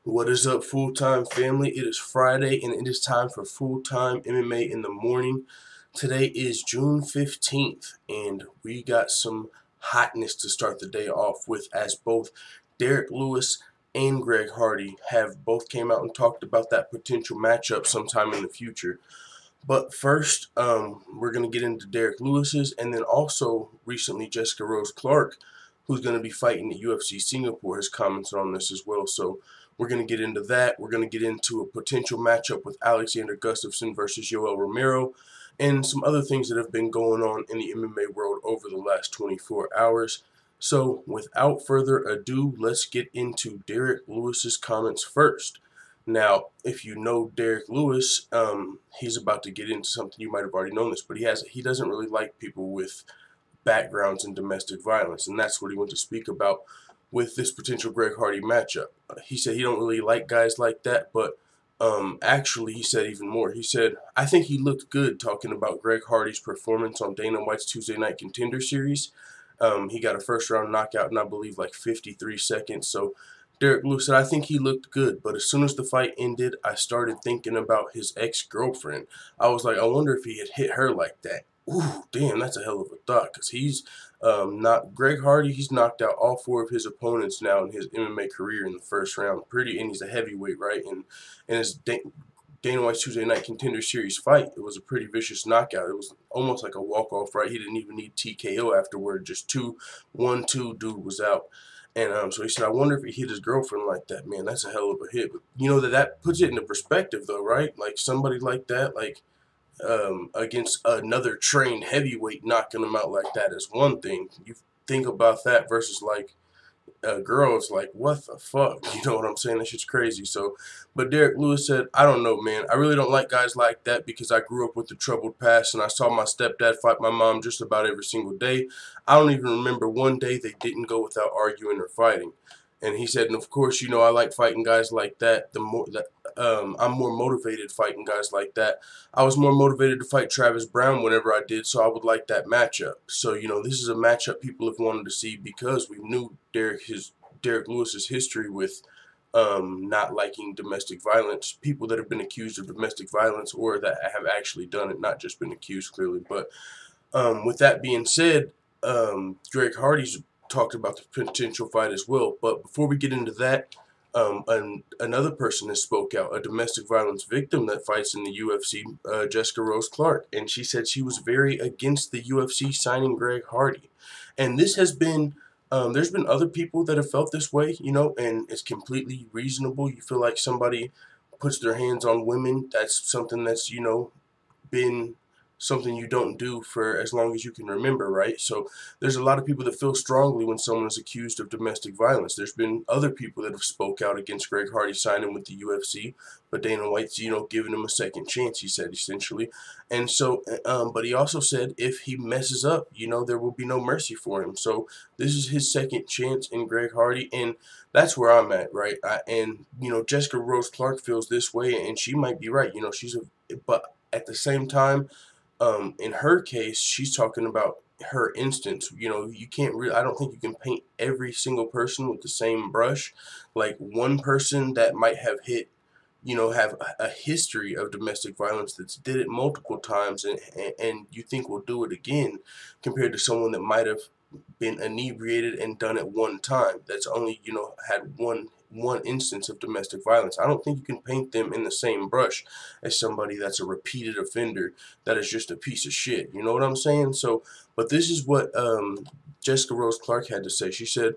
What is up, full-time family? It is Friday, and it is time for full-time MMA in the morning. Today is June 15th, and we got some hotness to start the day off with, as both Derrick Lewis and Greg Hardy have both came out and talked about that potential matchup sometime in the future. But first, we're going to get into Derrick Lewis's, and then also recently Jessica Rose Clark, who's going to be fighting at UFC Singapore, has commented on this as well. So we're going to get into that. We're going to get into a potential matchup with Alexander Gustafsson versus Yoel Romero, and some other things that have been going on in the MMA world over the last 24 hours. So without further ado, let's get into Derrick Lewis's comments first. Now, if you know Derrick Lewis, he's about to get into something. You might have already known this, but he doesn't really like people with backgrounds in domestic violence, and that's what he went to speak about with this potential Greg Hardy matchup. He said he don't really like guys like that, but actually he said even more. He said, I think he looked good talking about Greg Hardy's performance on Dana White's Tuesday Night Contender Series. He got a first round knockout in, I believe, like 53 seconds. So Derrick Lewis said, I think he looked good, but as soon as the fight ended, I started thinking about his ex-girlfriend. I was like, I wonder if he had hit her like that. Ooh, damn, that's a hell of a thought, because he's not Greg Hardy. He's knocked out all four of his opponents now in his MMA career in the first round. And he's a heavyweight, right? And his Dana White's Tuesday Night Contender Series fight, it was a pretty vicious knockout. It was almost like a walk-off, right? He didn't even need TKO afterward. Just 1-2, dude was out. And so he said, I wonder if he hit his girlfriend like that. Man, that's a hell of a hit. But you know that puts it into perspective, though, right? Like somebody like that, like against another trained heavyweight knocking him out like that is one thing. You think about that versus like a girl, it's like, what the fuck? You know what I'm saying? That shit's crazy. So, but Derrick Lewis said, I don't know, man. I really don't like guys like that because I grew up with a troubled past and I saw my stepdad fight my mom just about every single day. I don't even remember one day they didn't go without arguing or fighting. And he said, and of course, you know, I like fighting guys like that. I'm more motivated fighting guys like that. I was more motivated to fight Travis Brown whenever I did, so I would like that matchup. So, you know, this is a matchup people have wanted to see because we knew Derrick Lewis's history with not liking domestic violence, people that have been accused of domestic violence or that have actually done it, not just been accused clearly. But with that being said, Greg Hardy's talked about the potential fight as well. But before we get into that, another person has spoke out, a domestic violence victim that fights in the UFC, Jessica Rose Clark, and she said she was very against the UFC signing Greg Hardy. And this has been, there's been other people that have felt this way, you know, and it's completely reasonable. You feel like somebody puts their hands on women, that's something that's, you know, been something you don't do for as long as you can remember, right? So there's a lot of people that feel strongly when someone is accused of domestic violence. There's been other people that have spoke out against Greg Hardy signing with the UFC, but Dana White's, you know, giving him a second chance, he said, essentially. And so, but he also said if he messes up, you know, there will be no mercy for him. So this is his second chance in Greg Hardy, and that's where I'm at, right? And, you know, Jessica Rose Clark feels this way, and she might be right. You know, but at the same time, in her case, she's talking about her instance. You know, you can't really, I don't think you can paint every single person with the same brush. Like one person that might have hit, you know, have a history of domestic violence that's did it multiple times and you think will do it again compared to someone that might have been inebriated and done it one time. That's only, you know, had one instance of domestic violence. I don't think you can paint them in the same brush as somebody that's a repeated offender that is just a piece of shit. You know what I'm saying? So, but this is what Jessica Rose Clark had to say. She said,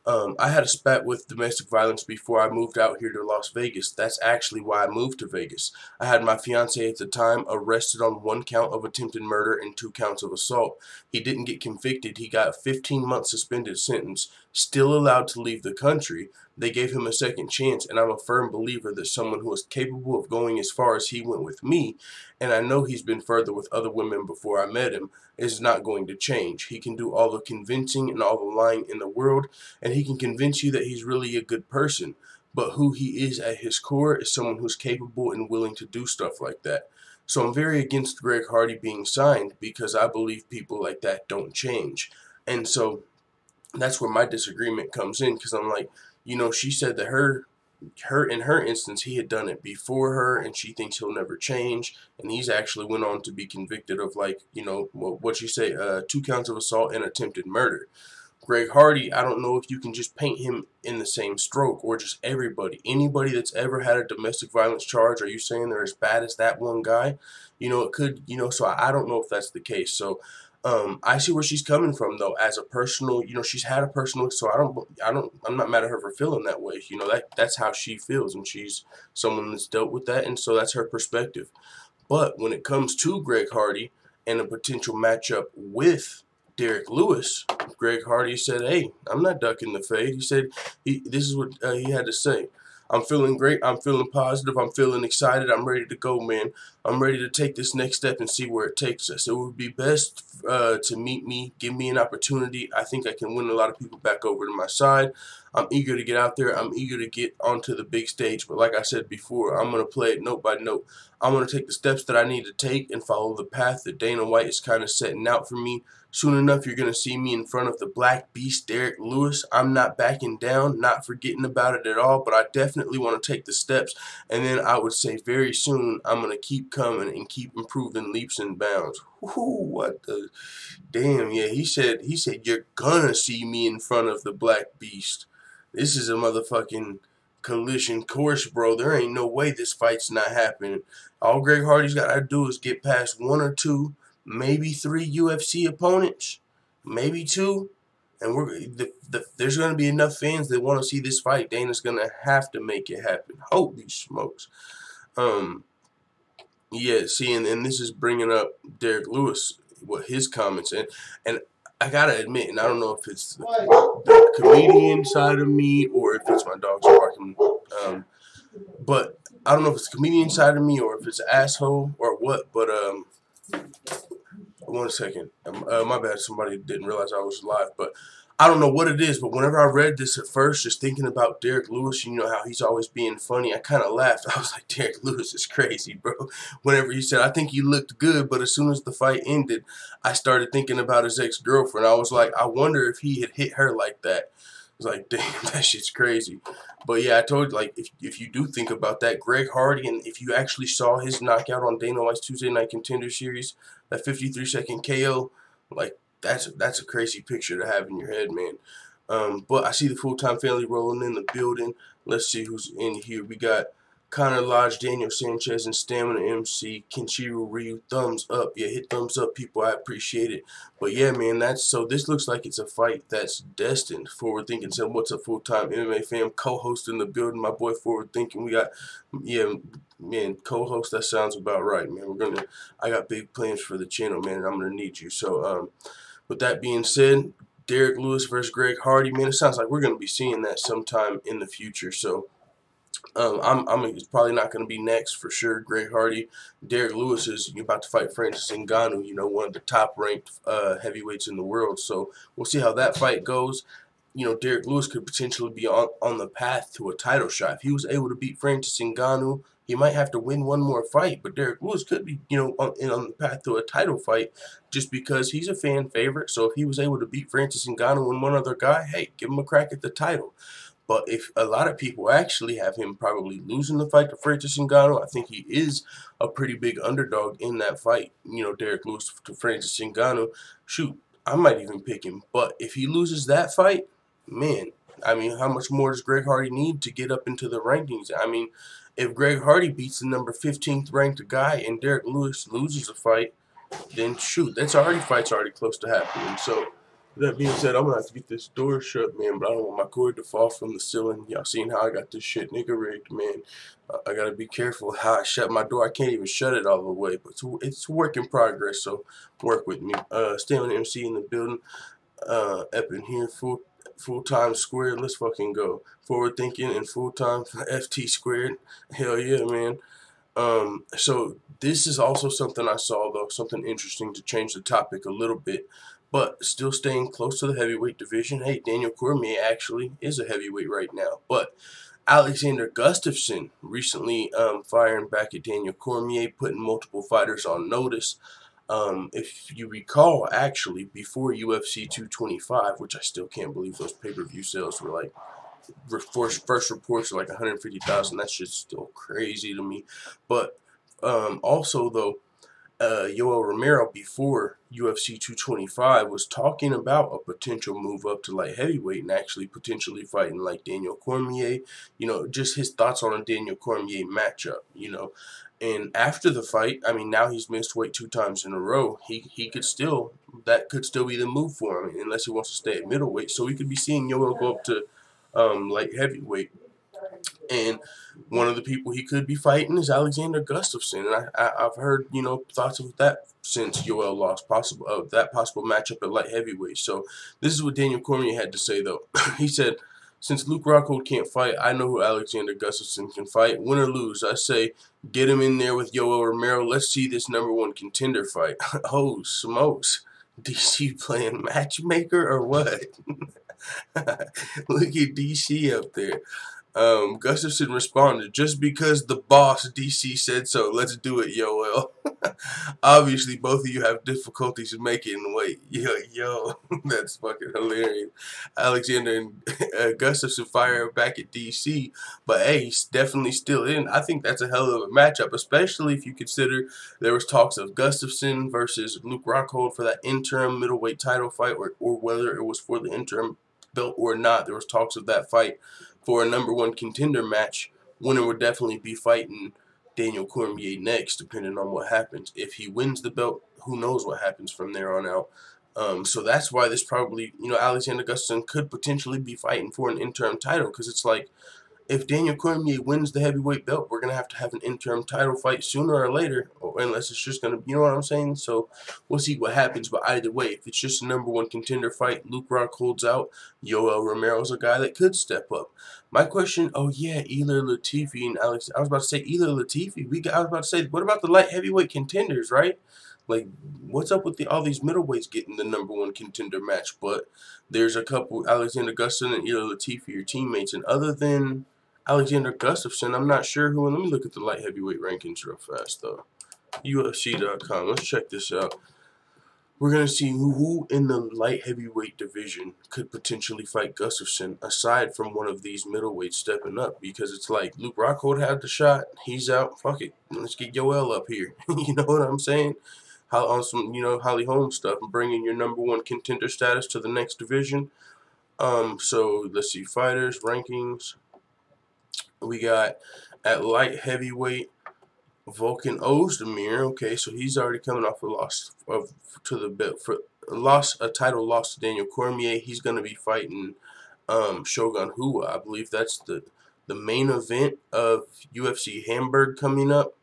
I had a spat with domestic violence before I moved out here to Las Vegas. That's actually why I moved to Vegas. I had my fiance at the time arrested on 1 count of attempted murder and 2 counts of assault. He didn't get convicted. He got a 15-month suspended sentence, still allowed to leave the country. They gave him a second chance, and I'm a firm believer that someone who is capable of going as far as he went with me, and I know he's been further with other women before I met him, is not going to change. He can do all the convincing and all the lying in the world, and he can convince you that he's really a good person. But who he is at his core is someone who's capable and willing to do stuff like that. So I'm very against Greg Hardy being signed because I believe people like that don't change. And so that's where my disagreement comes in, because I'm like, you know, she said that her in her instance, he had done it before her, and she thinks he'll never change. And he's actually went on to be convicted of, like, what you say, 2 counts of assault and attempted murder. Greg Hardy, I don't know if you can just paint him in the same stroke, or just everybody. Anybody that's ever had a domestic violence charge, are you saying they're as bad as that one guy? It could, so I don't know if that's the case. So I see where she's coming from, though, as a personal, she's had a personal, so I'm not mad at her for feeling that way. That's how she feels, and she's someone that's dealt with that, and so that's her perspective. But when it comes to Greg Hardy and a potential matchup with Derrick Lewis, Greg Hardy said, "Hey, I'm not ducking the fade." He said, "This is what he had to say. I'm feeling great. I'm feeling positive. I'm feeling excited. I'm ready to go, man. I'm ready to take this next step and see where it takes us. It would be best to meet me, give me an opportunity. I think I can win a lot of people back over to my side. I'm eager to get out there. I'm eager to get onto the big stage. But like I said before, I'm going to play it note by note. I'm going to take the steps that I need to take and follow the path that Dana White is kind of setting out for me. Soon enough, you're going to see me in front of the Black Beast, Derrick Lewis. I'm not backing down, not forgetting about it at all, but I definitely want to take the steps. And then I would say very soon, I'm going to keep coming and keep improving leaps and bounds." Whoo, what the damn? Yeah, he said you're going to see me in front of the Black Beast. This is a motherfucking collision course, bro. There ain't no way this fight's not happening. All Greg Hardy's got to do is get past 1 or 2, maybe 3 UFC opponents, maybe 2, and there's going to be enough fans that want to see this fight. Dana's going to have to make it happen. Holy smokes. Yeah, see, and this is bringing up Derrick Lewis, what his comments, and I gotta admit, and I don't know if it's the comedian side of me or if it's my dog's barking, but I don't know if it's the comedian side of me or if it's an asshole or what, but 1 second. My bad. Somebody didn't realize I was live, but I don't know what it is. But whenever I read this at first, just thinking about Derrick Lewis, how he's always being funny, I kind of laughed. I was like, Derrick Lewis is crazy, bro. Whenever he said, "I think he looked good," but as soon as the fight ended, I started thinking about his ex-girlfriend. I was like, I wonder if he had hit her like that. I was like, damn, that shit's crazy. But yeah, I told you, like, if you do think about that, Greg Hardy, and if you actually saw his knockout on Dana White's Tuesday Night Contender Series, that 53-second KO, like, that's a crazy picture to have in your head, man. But I see the full-time family rolling in the building. Let's see who's in here. We got Connor Lodge, Daniel Sanchez, and Stamina MC, Kenshiro Ryu. Thumbs up. Yeah, hit thumbs up, people. I appreciate it. But yeah, man, so this looks like it's a fight that's destined. Forward Thinking said, "What's up, full-time MMA fam?" Co-host in the building, my boy Forward Thinking. We got, yeah, man, co-host, that sounds about right, man. I got big plans for the channel, man, and I'm gonna need you. So, with that being said, Derrick Lewis versus Greg Hardy, man, it sounds like we're gonna be seeing that sometime in the future. So, it's probably not going to be next for sure. Greg Hardy, Derrick Lewis is about to fight Francis Ngannou, one of the top-ranked heavyweights in the world. So we'll see how that fight goes. Derrick Lewis could potentially be on the path to a title shot. If he was able to beat Francis Ngannou, he might have to win one more fight. But Derrick Lewis could be, on the path to a title fight just because he's a fan favorite. So if he was able to beat Francis Ngannou and one other guy, hey, give him a crack at the title. But if a lot of people actually have him probably losing the fight to Francis Ngannou, I think he is a pretty big underdog in that fight. Derrick Lewis to Francis Ngannou, shoot, I might even pick him. But if he loses that fight, man, I mean, how much more does Greg Hardy need to get up into the rankings? I mean, if Greg Hardy beats the number 15th ranked guy and Derrick Lewis loses a fight, then shoot, fight's already close to happening. So, with that being said, I'm gonna have to get this door shut, man, but I don't want my cord to fall from the ceiling. Y'all seen how I got this shit nigga rigged, man. I gotta be careful how I shut my door. I can't even shut it all the way, but it's a work in progress, so work with me. Stamina MC in the building, up in here, full-time squared. Let's fucking go. Forward Thinking and full-time FT squared. Hell yeah, man. So this is also something I saw, though, something interesting to change the topic a little bit, but still staying close to the heavyweight division. Hey, Daniel Cormier actually is a heavyweight right now, but Alexander Gustafsson recently firing back at Daniel Cormier, putting multiple fighters on notice. If you recall, actually, before UFC 225, which I still can't believe those pay-per-view sales were like first reports are like 150,000. That's just still crazy to me. But also though, Yoel Romero before UFC 225 was talking about a potential move up to light heavyweight and actually potentially fighting like Daniel Cormier. You know, just his thoughts on a Daniel Cormier matchup. You know, and after the fight, I mean, now he's missed weight 2 times in a row. He could still, that could still be the move for him unless he wants to stay at middleweight. So we could be seeing Yoel go up to light heavyweight. And one of the people he could be fighting is Alexander Gustafsson. And I've heard, you know, thoughts of that since Yoel lost that possible matchup at light heavyweight. So this is what Daniel Cormier had to say, though. He said, since Luke Rockhold can't fight, I know who Alexander Gustafsson can fight. Win or lose, I say get him in there with Yoel Romero. Let's see this #1 contender fight. Oh, smokes. DC playing matchmaker or what? Look at DC up there. Gustafsson responded, just because the boss DC said so, let's do it, Yoel. Obviously, both of you have difficulties making weight. Yo, that's fucking hilarious. Alexander and Gustafsson fire back at DC, but hey, he's definitely still in. I think that's a hell of a matchup, especially if you consider there was talks of Gustafsson versus Luke Rockhold for that interim middleweight title fight, or whether it was for the interim belt or not. There was talks of that fight for a #1 contender match. Winner would definitely be fighting Daniel Cormier next, depending on what happens. If he wins the belt, who knows what happens from there on out. So that's why this probably, you know, Alexander Gustafsson could potentially be fighting for an interim title, because it's like, if Daniel Cormier wins the heavyweight belt, we're going to have an interim title fight sooner or later, or unless it's just going to, you know what I'm saying? So we'll see what happens, but either way, if it's just a #1 contender fight, Luke Rock holds out, Yoel Romero's a guy that could step up. My question, oh yeah, Ilir Latifi and Alex, I was about to say Ilir Latifi, I was about to say, what about the light heavyweight contenders, right? Like, what's up with all these middleweights getting the #1 contender match? But there's a couple, Alexander Gustafsson and Ilir Latifi are teammates, and other than Alexander Gustafsson, I'm not sure who. Let me look at the light heavyweight rankings real fast, though. UFC.com. Let's check this out. We're going to see who in the light heavyweight division could potentially fight Gustafsson, aside from one of these middleweights stepping up. Because it's like, Luke Rockhold had the shot. He's out. Fuck it. Let's get Yoel up here. You know what I'm saying? On some, you know, Holly Holm stuff, and bringing your #1 contender status to the next division. So, let's see. Fighters, rankings. We got at light heavyweight Volkan Ozdemir. Okay, so he's already coming off a loss a title loss to Daniel Cormier. He's going to be fighting Shogun Rua. I believe that's the main event of UFC Hamburg coming up.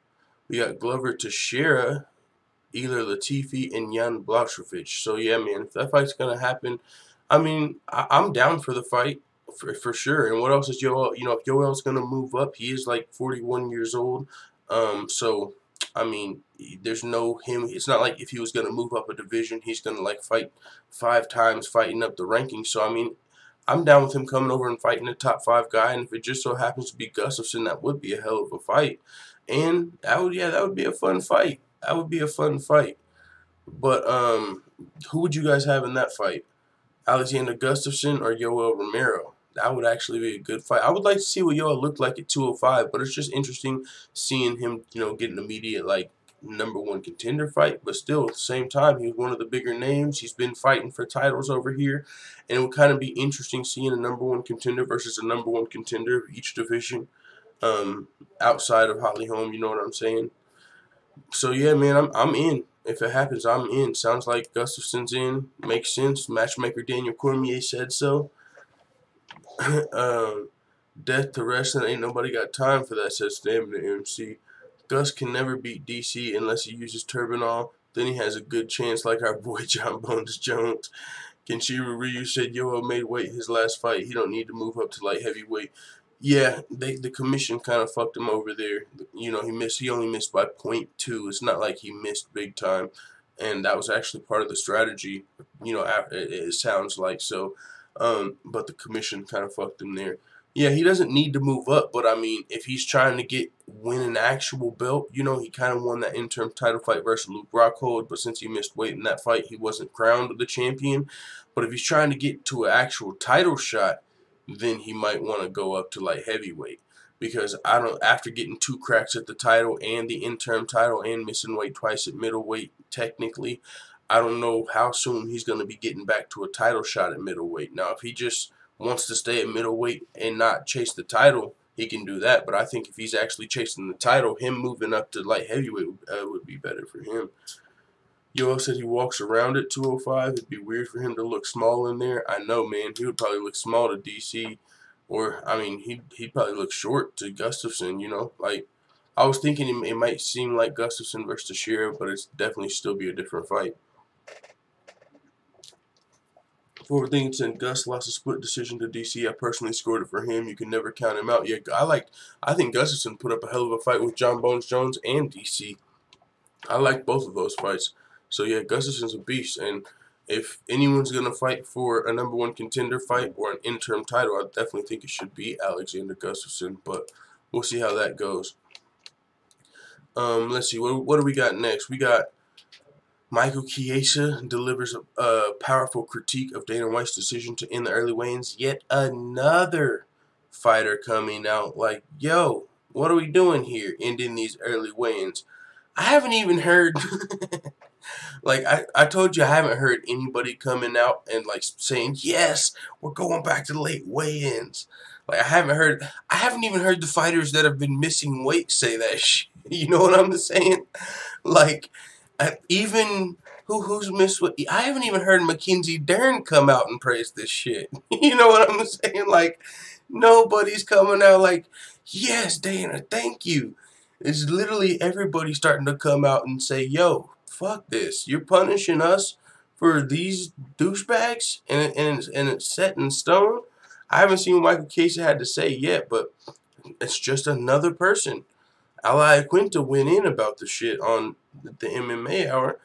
We got Glover Teixeira, Ilir Latifi, and Jan Blachowicz. So yeah, man, if that fight's going to happen, I mean, I'm down for the fight. For sure. And what else is Yoel? You know, if Yoel's going to move up, he is like 41 years old. So, I mean, there's no him. It's not like if he was going to move up a division, he's going to like fight 5 times fighting up the rankings. So, I mean, I'm down with him coming over and fighting a top 5 guy. And if it just so happens to be Gustafsson, that would be a hell of a fight. And that would be a fun fight. That would be a fun fight. But, who would you guys have in that fight? Alexander Gustafsson or Yoel Romero? That would actually be a good fight. I would like to see what Yoel looked like at 205, but it's just interesting seeing him, you know, get an immediate, like, #1 contender fight. But still, at the same time, he's one of the bigger names. He's been fighting for titles over here. And it would kind of be interesting seeing a #1 contender versus a #1 contender of each division outside of Holly Holm, you know what I'm saying? So, yeah, man, I'm in. If it happens, I'm in. Sounds like Gustafsson's in. Makes sense. Matchmaker Daniel Cormier said so. Death to wrestling, ain't nobody got time for that, says Stamina MC. Gus can never beat DC unless he uses Turbinol. Then he has a good chance, like our boy Jon Jones. Kenshiro Ryu said Yoel made weight his last fight. He don't need to move up to light heavyweight. Yeah, the commission kind of fucked him over there. You know, he only missed by 0.2. It's not like he missed big time. And that was actually part of the strategy, you know, it sounds like. So, but the commission kind of fucked him there. Yeah, he doesn't need to move up, but I mean, if he's trying to win an actual belt, you know, he kind of won that interim title fight versus Luke Rockhold, but since he missed weight in that fight, he wasn't crowned the champion. But if he's trying to get to an actual title shot, then he might want to go up to light heavyweight. Because I don't, after getting 2 cracks at the title and the interim title and missing weight twice at middleweight, technically, I don't know how soon he's going to be getting back to a title shot at middleweight. Now, if he just wants to stay at middleweight and not chase the title, he can do that. But I think if he's actually chasing the title, him moving up to light heavyweight would be better for him. Yoel said he walks around at 205. It'd be weird for him to look small in there. I know, man. He would probably look small to DC. Or, I mean, he'd probably look short to Gustafsson, you know. Like, I was thinking it might seem like Gustafsson versus Teixeira, but it's definitely still be a different fight. Forward thinking said Gus lost a split decision to DC. I personally scored it for him. You can never count him out. Yeah, I think Gustafsson put up a hell of a fight with Jon Jones and DC. I like both of those fights. So, yeah, Gustafsson's a beast. And if anyone's going to fight for a #1 contender fight or an interim title, I definitely think it should be Alexander Gustafsson. But we'll see how that goes. Let's see. What do we got next? We got Michael Chiesa delivers a powerful critique of Dana White's decision to end the early weigh-ins. Yet another fighter coming out like, yo, what are we doing here ending these early weigh-ins? I haven't even heard, like I told you, I haven't heard anybody coming out and like saying, yes, we're going back to late weigh-ins. Like I haven't even heard the fighters that have been missing weight say that shit. You know what I'm saying? Like, even who's missed what? I haven't even heard Mackenzie Dern come out and praise this shit. You know what I'm saying? Like, nobody's coming out like, yes, Dana, thank you. It's literally everybody starting to come out and say, yo, fuck this. You're punishing us for these douchebags, and it's set in stone. I haven't seen what Michael Chiesa had to say yet, but it's just another person. Ali Quinta went in about the shit on the MMA Hour,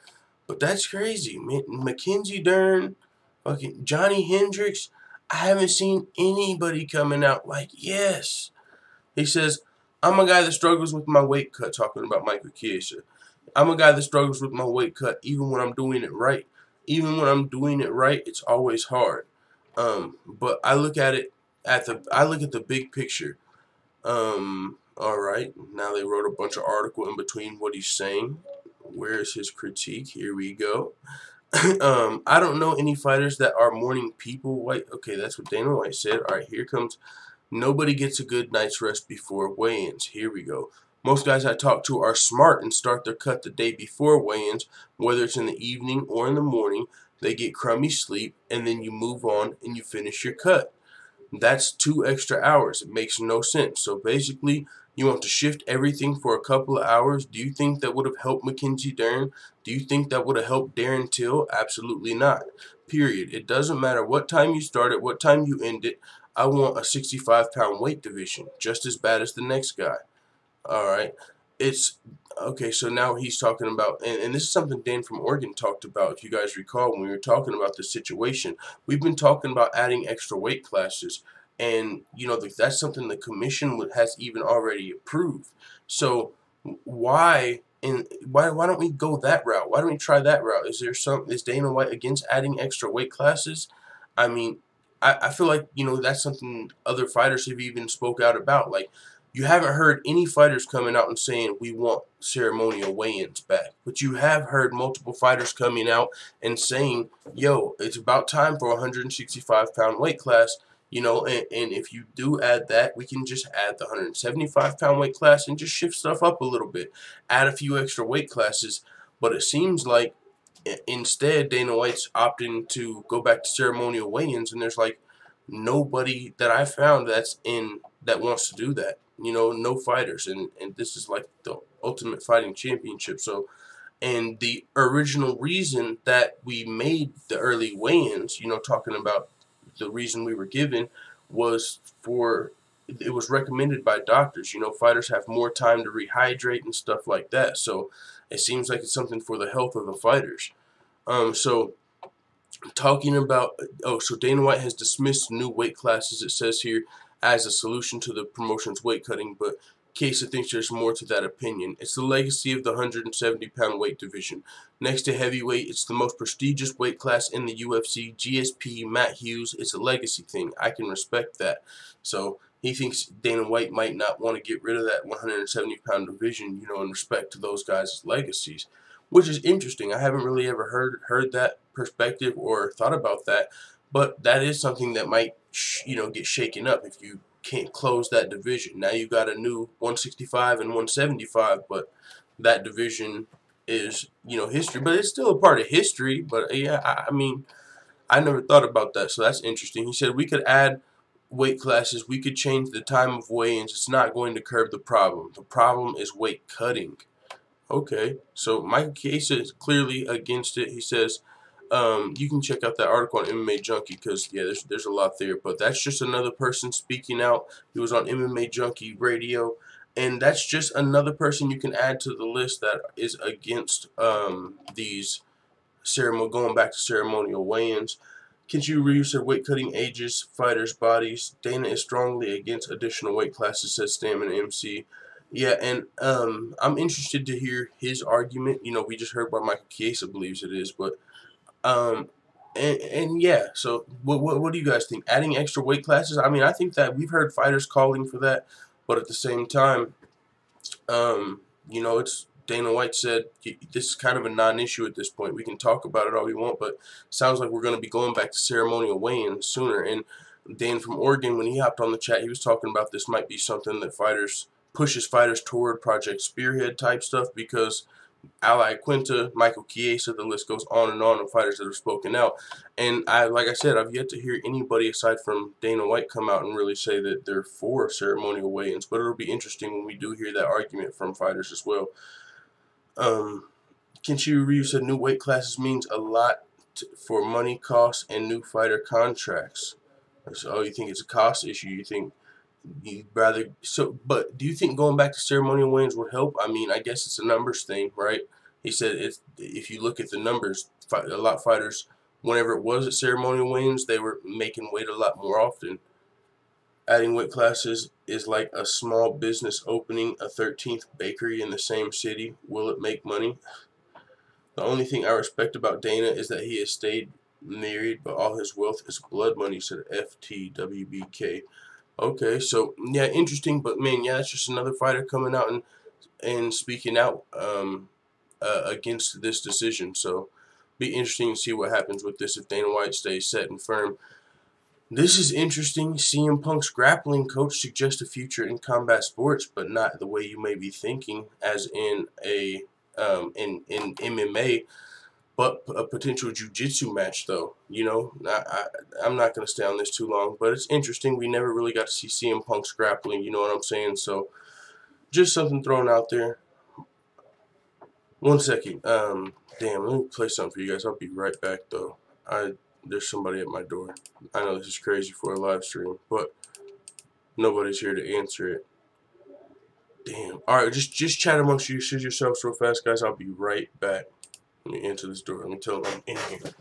but that's crazy. Mackenzie Dern, fucking Johnny Hendricks, I haven't seen anybody coming out like, yes. He says, I'm a guy that struggles with my weight cut, talking about Michael Chiesa. I'm a guy that struggles with my weight cut even when I'm doing it right. Even when I'm doing it right, it's always hard. But I look at it I look at the big picture. All right, now they wrote a bunch of article in between what he's saying. Where's his critique? Here we go. I don't know any fighters that are morning people. White. Okay, that's what Dana White said. All right, here comes. Nobody gets a good night's rest before weigh-ins. Here we go. Most guys I talk to are smart and start their cut the day before weigh-ins, whether it's in the evening or in the morning. They get crummy sleep, and then you move on and you finish your cut. That's 2 extra hours. It makes no sense. So basically, you want to shift everything for a couple of hours. Do you think that would have helped Mackenzie Dern? Do you think that would have helped Darren Till? Absolutely not. Period. It doesn't matter what time you start it, what time you end it. I want a 65-pound weight division, just as bad as the next guy. All right. It's okay. So now he's talking about, and this is something Dan from Oregon talked about. If you guys recall, when we were talking about the situation, we've been talking about adding extra weight classes, and you know that's something the commission has even already approved. So why don't we go that route? Why don't we try that route? Is Dana White against adding extra weight classes? I mean, I feel like that's something other fighters have even spoke out about. Like, you haven't heard any fighters coming out and saying we want ceremonial weigh-ins back, but you have heard multiple fighters coming out and saying, yo, it's about time for a 165-pound weight class, and if you do add that, we can just add the 175-pound weight class and just shift stuff up a little bit, add a few extra weight classes. But it seems like instead Dana White's opting to go back to ceremonial weigh-ins, and there's like nobody that I found that wants to do that. No fighters, and this is like the Ultimate Fighting Championship. So, and the original reason that we made the early weigh-ins, talking about the reason we were given, was it was recommended by doctors. Fighters have more time to rehydrate and stuff like that. So it seems like it's something for the health of the fighters. So talking about, so Dana White has dismissed new weight classes, it says here, as a solution to the promotion's weight cutting, but Chiesa thinks there's more to that opinion. It's the legacy of the 170-pound weight division. Next to heavyweight, it's the most prestigious weight class in the UFC. GSP, Matt Hughes, it's a legacy thing. I can respect that. So he thinks Dana White might not want to get rid of that 170-pound division, in respect to those guys' legacies, which is interesting. I haven't really ever heard that perspective or thought about that, but that is something that might, get shaken up if you can't close that division. Now you got a new 165 and 175, but that division is, history. But it's still a part of history. But yeah, I mean, I never thought about that, so that's interesting. He said we could add weight classes, we could change the time of weigh-ins. It's not going to curb the problem. The problem is weight cutting. Okay, so Michael Chiesa is clearly against it. He says, you can check out that article on MMA Junkie because, yeah, there's a lot there. But that's just another person speaking out. He was on MMA Junkie Radio. And that's just another person you can add to the list that is against these going back to ceremonial weigh-ins. Kenji Ryu said weight cutting ages fighters' bodies. Dana is strongly against additional weight classes, says Stamina MC. Yeah, and I'm interested to hear his argument. We just heard what Michael Chiesa believes it is, but and yeah. So what do you guys think? Adding extra weight classes? I mean, I think that we've heard fighters calling for that, but at the same time, it's Dana White said this is kind of a non-issue at this point. We can talk about it all we want, but sounds like we're going to be going back to ceremonial weigh-ins sooner. And Dan from Oregon, when he hopped on the chat, he was talking about this might be something that pushes fighters toward Project Spearhead type stuff, because Ally Quinta, Michael Chiesa, the list goes on of fighters that have spoken out. And like I said, I've yet to hear anybody aside from Dana White come out and really say that they're for ceremonial weigh-ins. But it'll be interesting when we do hear that argument from fighters as well. Kenshi Ryu said new weight classes means a lot for money, costs, and new fighter contracts. So, you think it's a cost issue? You think you'd rather but do you think going back to ceremonial weigh-ins would help? I mean, I guess it's a numbers thing, right? He said if you look at the numbers, a lot of fighters, whenever it was at ceremonial weigh-ins, they were making weight a lot more often. Adding weight classes is like a small business opening a 13th bakery in the same city. Will it make money? The only thing I respect about Dana is that he has stayed married, but all his wealth is blood money, said FTWBK. Okay, so yeah, interesting, but man, yeah, it's just another fighter coming out and speaking out against this decision. So be interesting to see what happens with this if Dana White stays set and firm. This is interesting. CM Punk's grappling coach suggests a future in combat sports, but not the way you may be thinking, as in in MMA. But a potential jiu-jitsu match, though. I'm not going to stay on this too long, but it's interesting. We never really got to see CM Punk's grappling, you know what I'm saying? So, just something thrown out there. 1 second. Damn, let me play something for you guys. I'll be right back, though. There's somebody at my door. I know this is crazy for a live stream, but nobody's here to answer it. Damn. Alright, just chat amongst yourselves real fast, guys. I'll be right back. Let me answer this door. Let me tell them I'm in here.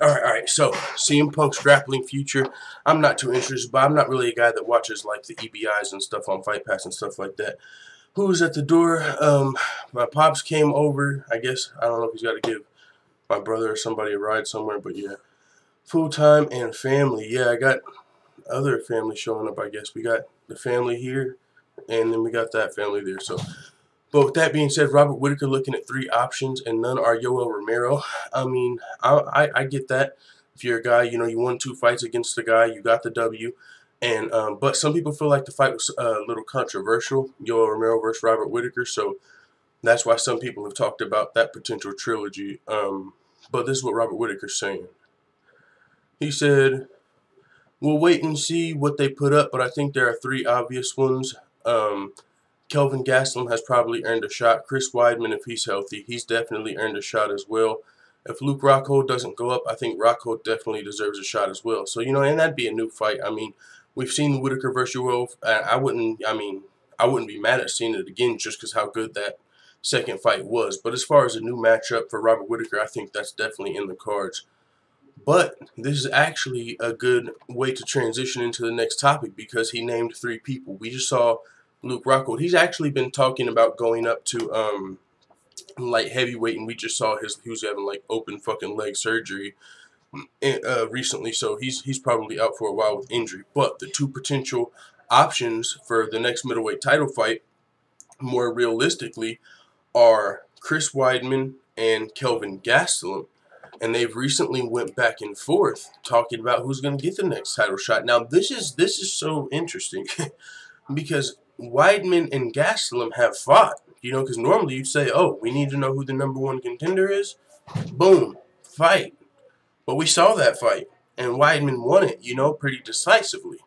All right. So, CM Punk's grappling future, I'm not too interested, but I'm not really a guy that watches like the EBIs and stuff on Fight Pass and stuff like that. Who's at the door? My pops came over. I guess I don't know if he's got to give my brother or somebody a ride somewhere, but yeah, full time and family. Yeah, I got other family showing up. I guess we got the family here, and then we got that family there. So. But with that being said, Robert Whitaker looking at 3 options, and none are Yoel Romero. I mean, I get that. If you're a guy, you won 2 fights against the guy, you got the W. And but some people feel like the fight was a little controversial, Yoel Romero versus Robert Whitaker. So that's why some people have talked about that potential trilogy. But this is what Robert Whitaker's saying. He said, "We'll wait and see what they put up, but I think there are 3 obvious ones. Kelvin Gastelum has probably earned a shot. Chris Weidman, if he's healthy, he's definitely earned a shot as well. If Luke Rockhold doesn't go up, I think Rockhold definitely deserves a shot as well. So, and that'd be a new fight. I mean, we've seen Whitaker versus Yoel. I wouldn't be mad at seeing it again just because how good that second fight was. But as far as a new matchup for Robert Whitaker, I think that's definitely in the cards. But this is actually a good way to transition into the next topic because he named 3 people. We just saw Luke Rockhold. He's actually been talking about going up to light heavyweight, and we just saw he was having like open fucking leg surgery recently, so he's probably out for a while with injury. But the 2 potential options for the next middleweight title fight, more realistically, are Chris Weidman and Kelvin Gastelum. And they've recently went back and forth talking about who's going to get the next title shot. Now, this is so interesting because Weidman and Gastelum have fought. Because normally you'd say, oh, we need to know who the #1 contender is. Boom, fight. But we saw that fight, and Weidman won it, pretty decisively.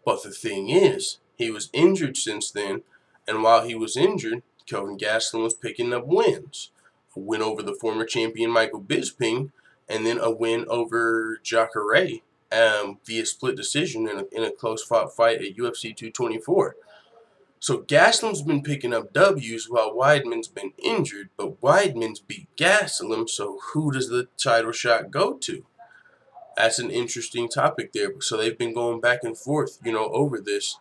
But the thing is, he was injured since then, and while he was injured, Kelvin Gastelum was picking up wins. A win over the former champion Michael Bisping, and then a win over Jacare via split decision in a close-fought fight at UFC 224. So Gastelum's been picking up W's while Weidman's been injured, but Weidman's beat Gastelum, so who does the title shot go to? That's an interesting topic there. So they've been going back and forth, over this.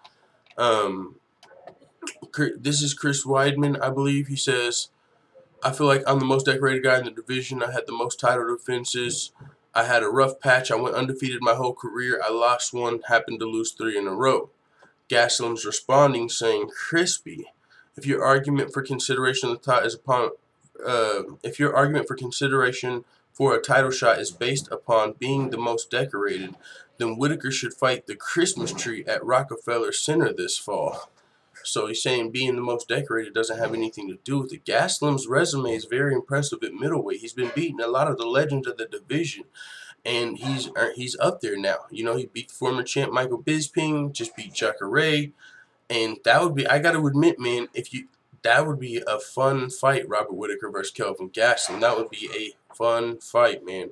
This is Chris Weidman, I believe. He says, I feel like I'm the most decorated guy in the division. I had the most title defenses. I had a rough patch. I went undefeated my whole career. I lost 1, happened to lose 3 in a row. Gastelum's responding, saying, "Crispy, if your argument for consideration of the title is upon, if your argument for consideration for a title shot is based upon being the most decorated, then Whitaker should fight the Christmas tree at Rockefeller Center this fall." So he's saying being the most decorated doesn't have anything to do with it. Gastelum's resume is very impressive at middleweight. He's been beating a lot of the legends of the division. And he's up there now. He beat the former champ Michael Bisping, just beat Jacare, and that would be, I got to admit, man, that would be a fun fight, Robert Whitaker versus Kelvin Gastelum. That would be a fun fight, man.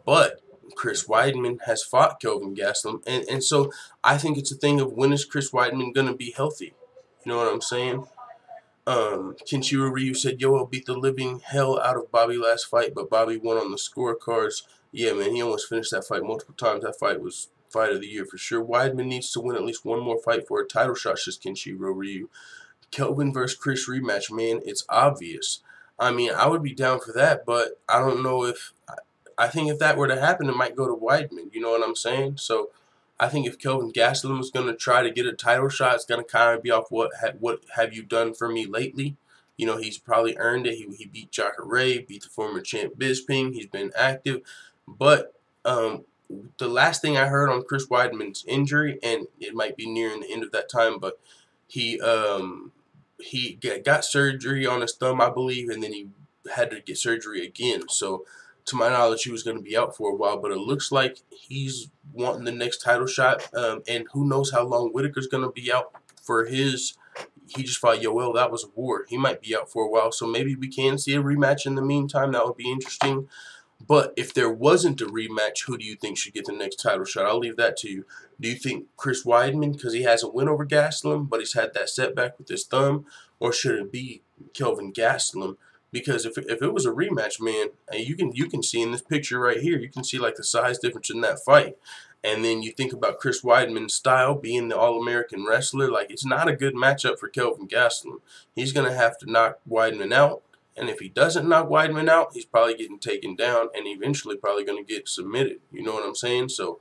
But Chris Weidman has fought Kelvin Gastelum, and so I think it's a thing of when is Chris Weidman gonna be healthy? You know what I'm saying? Kenshiro Ryu said Yoel beat the living hell out of Bobby last fight, but Bobby won on the scorecards. Yeah, man, he almost finished that fight multiple times. That fight was fight of the year for sure. Weidman needs to win at least 1 more fight for a title shot, says Kenshiro Ryu. Kelvin versus Chris rematch, man, it's obvious. I mean, I would be down for that, but I don't know if... I think if that were to happen, it might go to Weidman. You know what I'm saying? So I think if Kelvin Gastelum is going to try to get a title shot, it's going to kind of be off what have you done for me lately. He's probably earned it. He beat Jacare, beat the former champ Bisping. He's been active. But the last thing I heard on Chris Weidman's injury, and it might be nearing the end of that time, but he got surgery on his thumb, I believe, and then he had to get surgery again. So to my knowledge, he was going to be out for a while, but it looks like he's wanting the next title shot, and who knows how long Whitaker's going to be out for his. He just fought Yoel. That was a war. He might be out for a while, so maybe we can see a rematch in the meantime. That would be interesting. But if there wasn't a rematch, who do you think should get the next title shot? I'll leave that to you. Do you think Chris Weidman, because he hasn't win over Gastelum, but he's had that setback with his thumb, or should it be Kelvin Gastelum? Because if it was a rematch, man, you can see in this picture right here, you can see like the size difference in that fight. And then you think about Chris Weidman's style, being the All-American wrestler, like it's not a good matchup for Kelvin Gastelum. He's going to have to knock Weidman out. And if he doesn't knock Weidman out, he's probably getting taken down and eventually probably going to get submitted. You know what I'm saying? So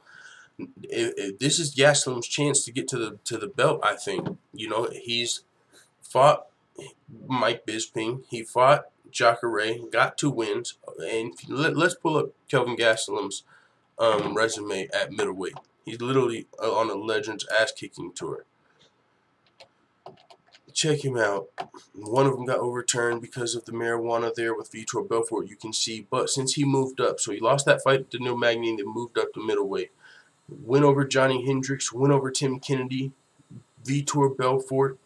if this is Gastelum's chance to get to the belt, I think. He's fought Mike Bisping. He fought Jacare, got 2 wins. And let's pull up Kelvin Gastelum's resume at middleweight. He's literally on a Legends ass-kicking tour. Check him out. One of them got overturned because of the marijuana there with Vitor Belfort, you can see. But since he moved up, so he lost that fight to Neil Magny and then moved up to middleweight. Win over Johnny Hendricks, win over Tim Kennedy, Vitor Belfort,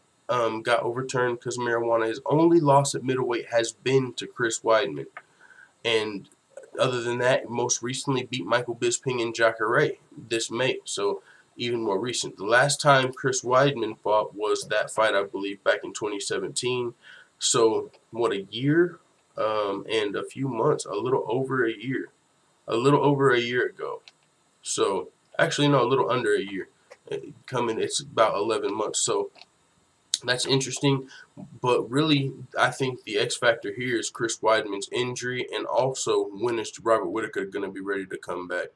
got overturned because of marijuana. His only loss at middleweight has been to Chris Weidman. And other than that, most recently beat Michael Bisping and Jacare this May. So even more recent. The last time Chris Weidman fought was that fight, I believe, back in 2017. So what, a year and a few months, a little over a year. A little over a year ago. So actually, no, a little under a year. It's about 11 months. So that's interesting, but really, I think the X factor here is Chris Weidman's injury, and also when is Robert Whittaker going to be ready to come back.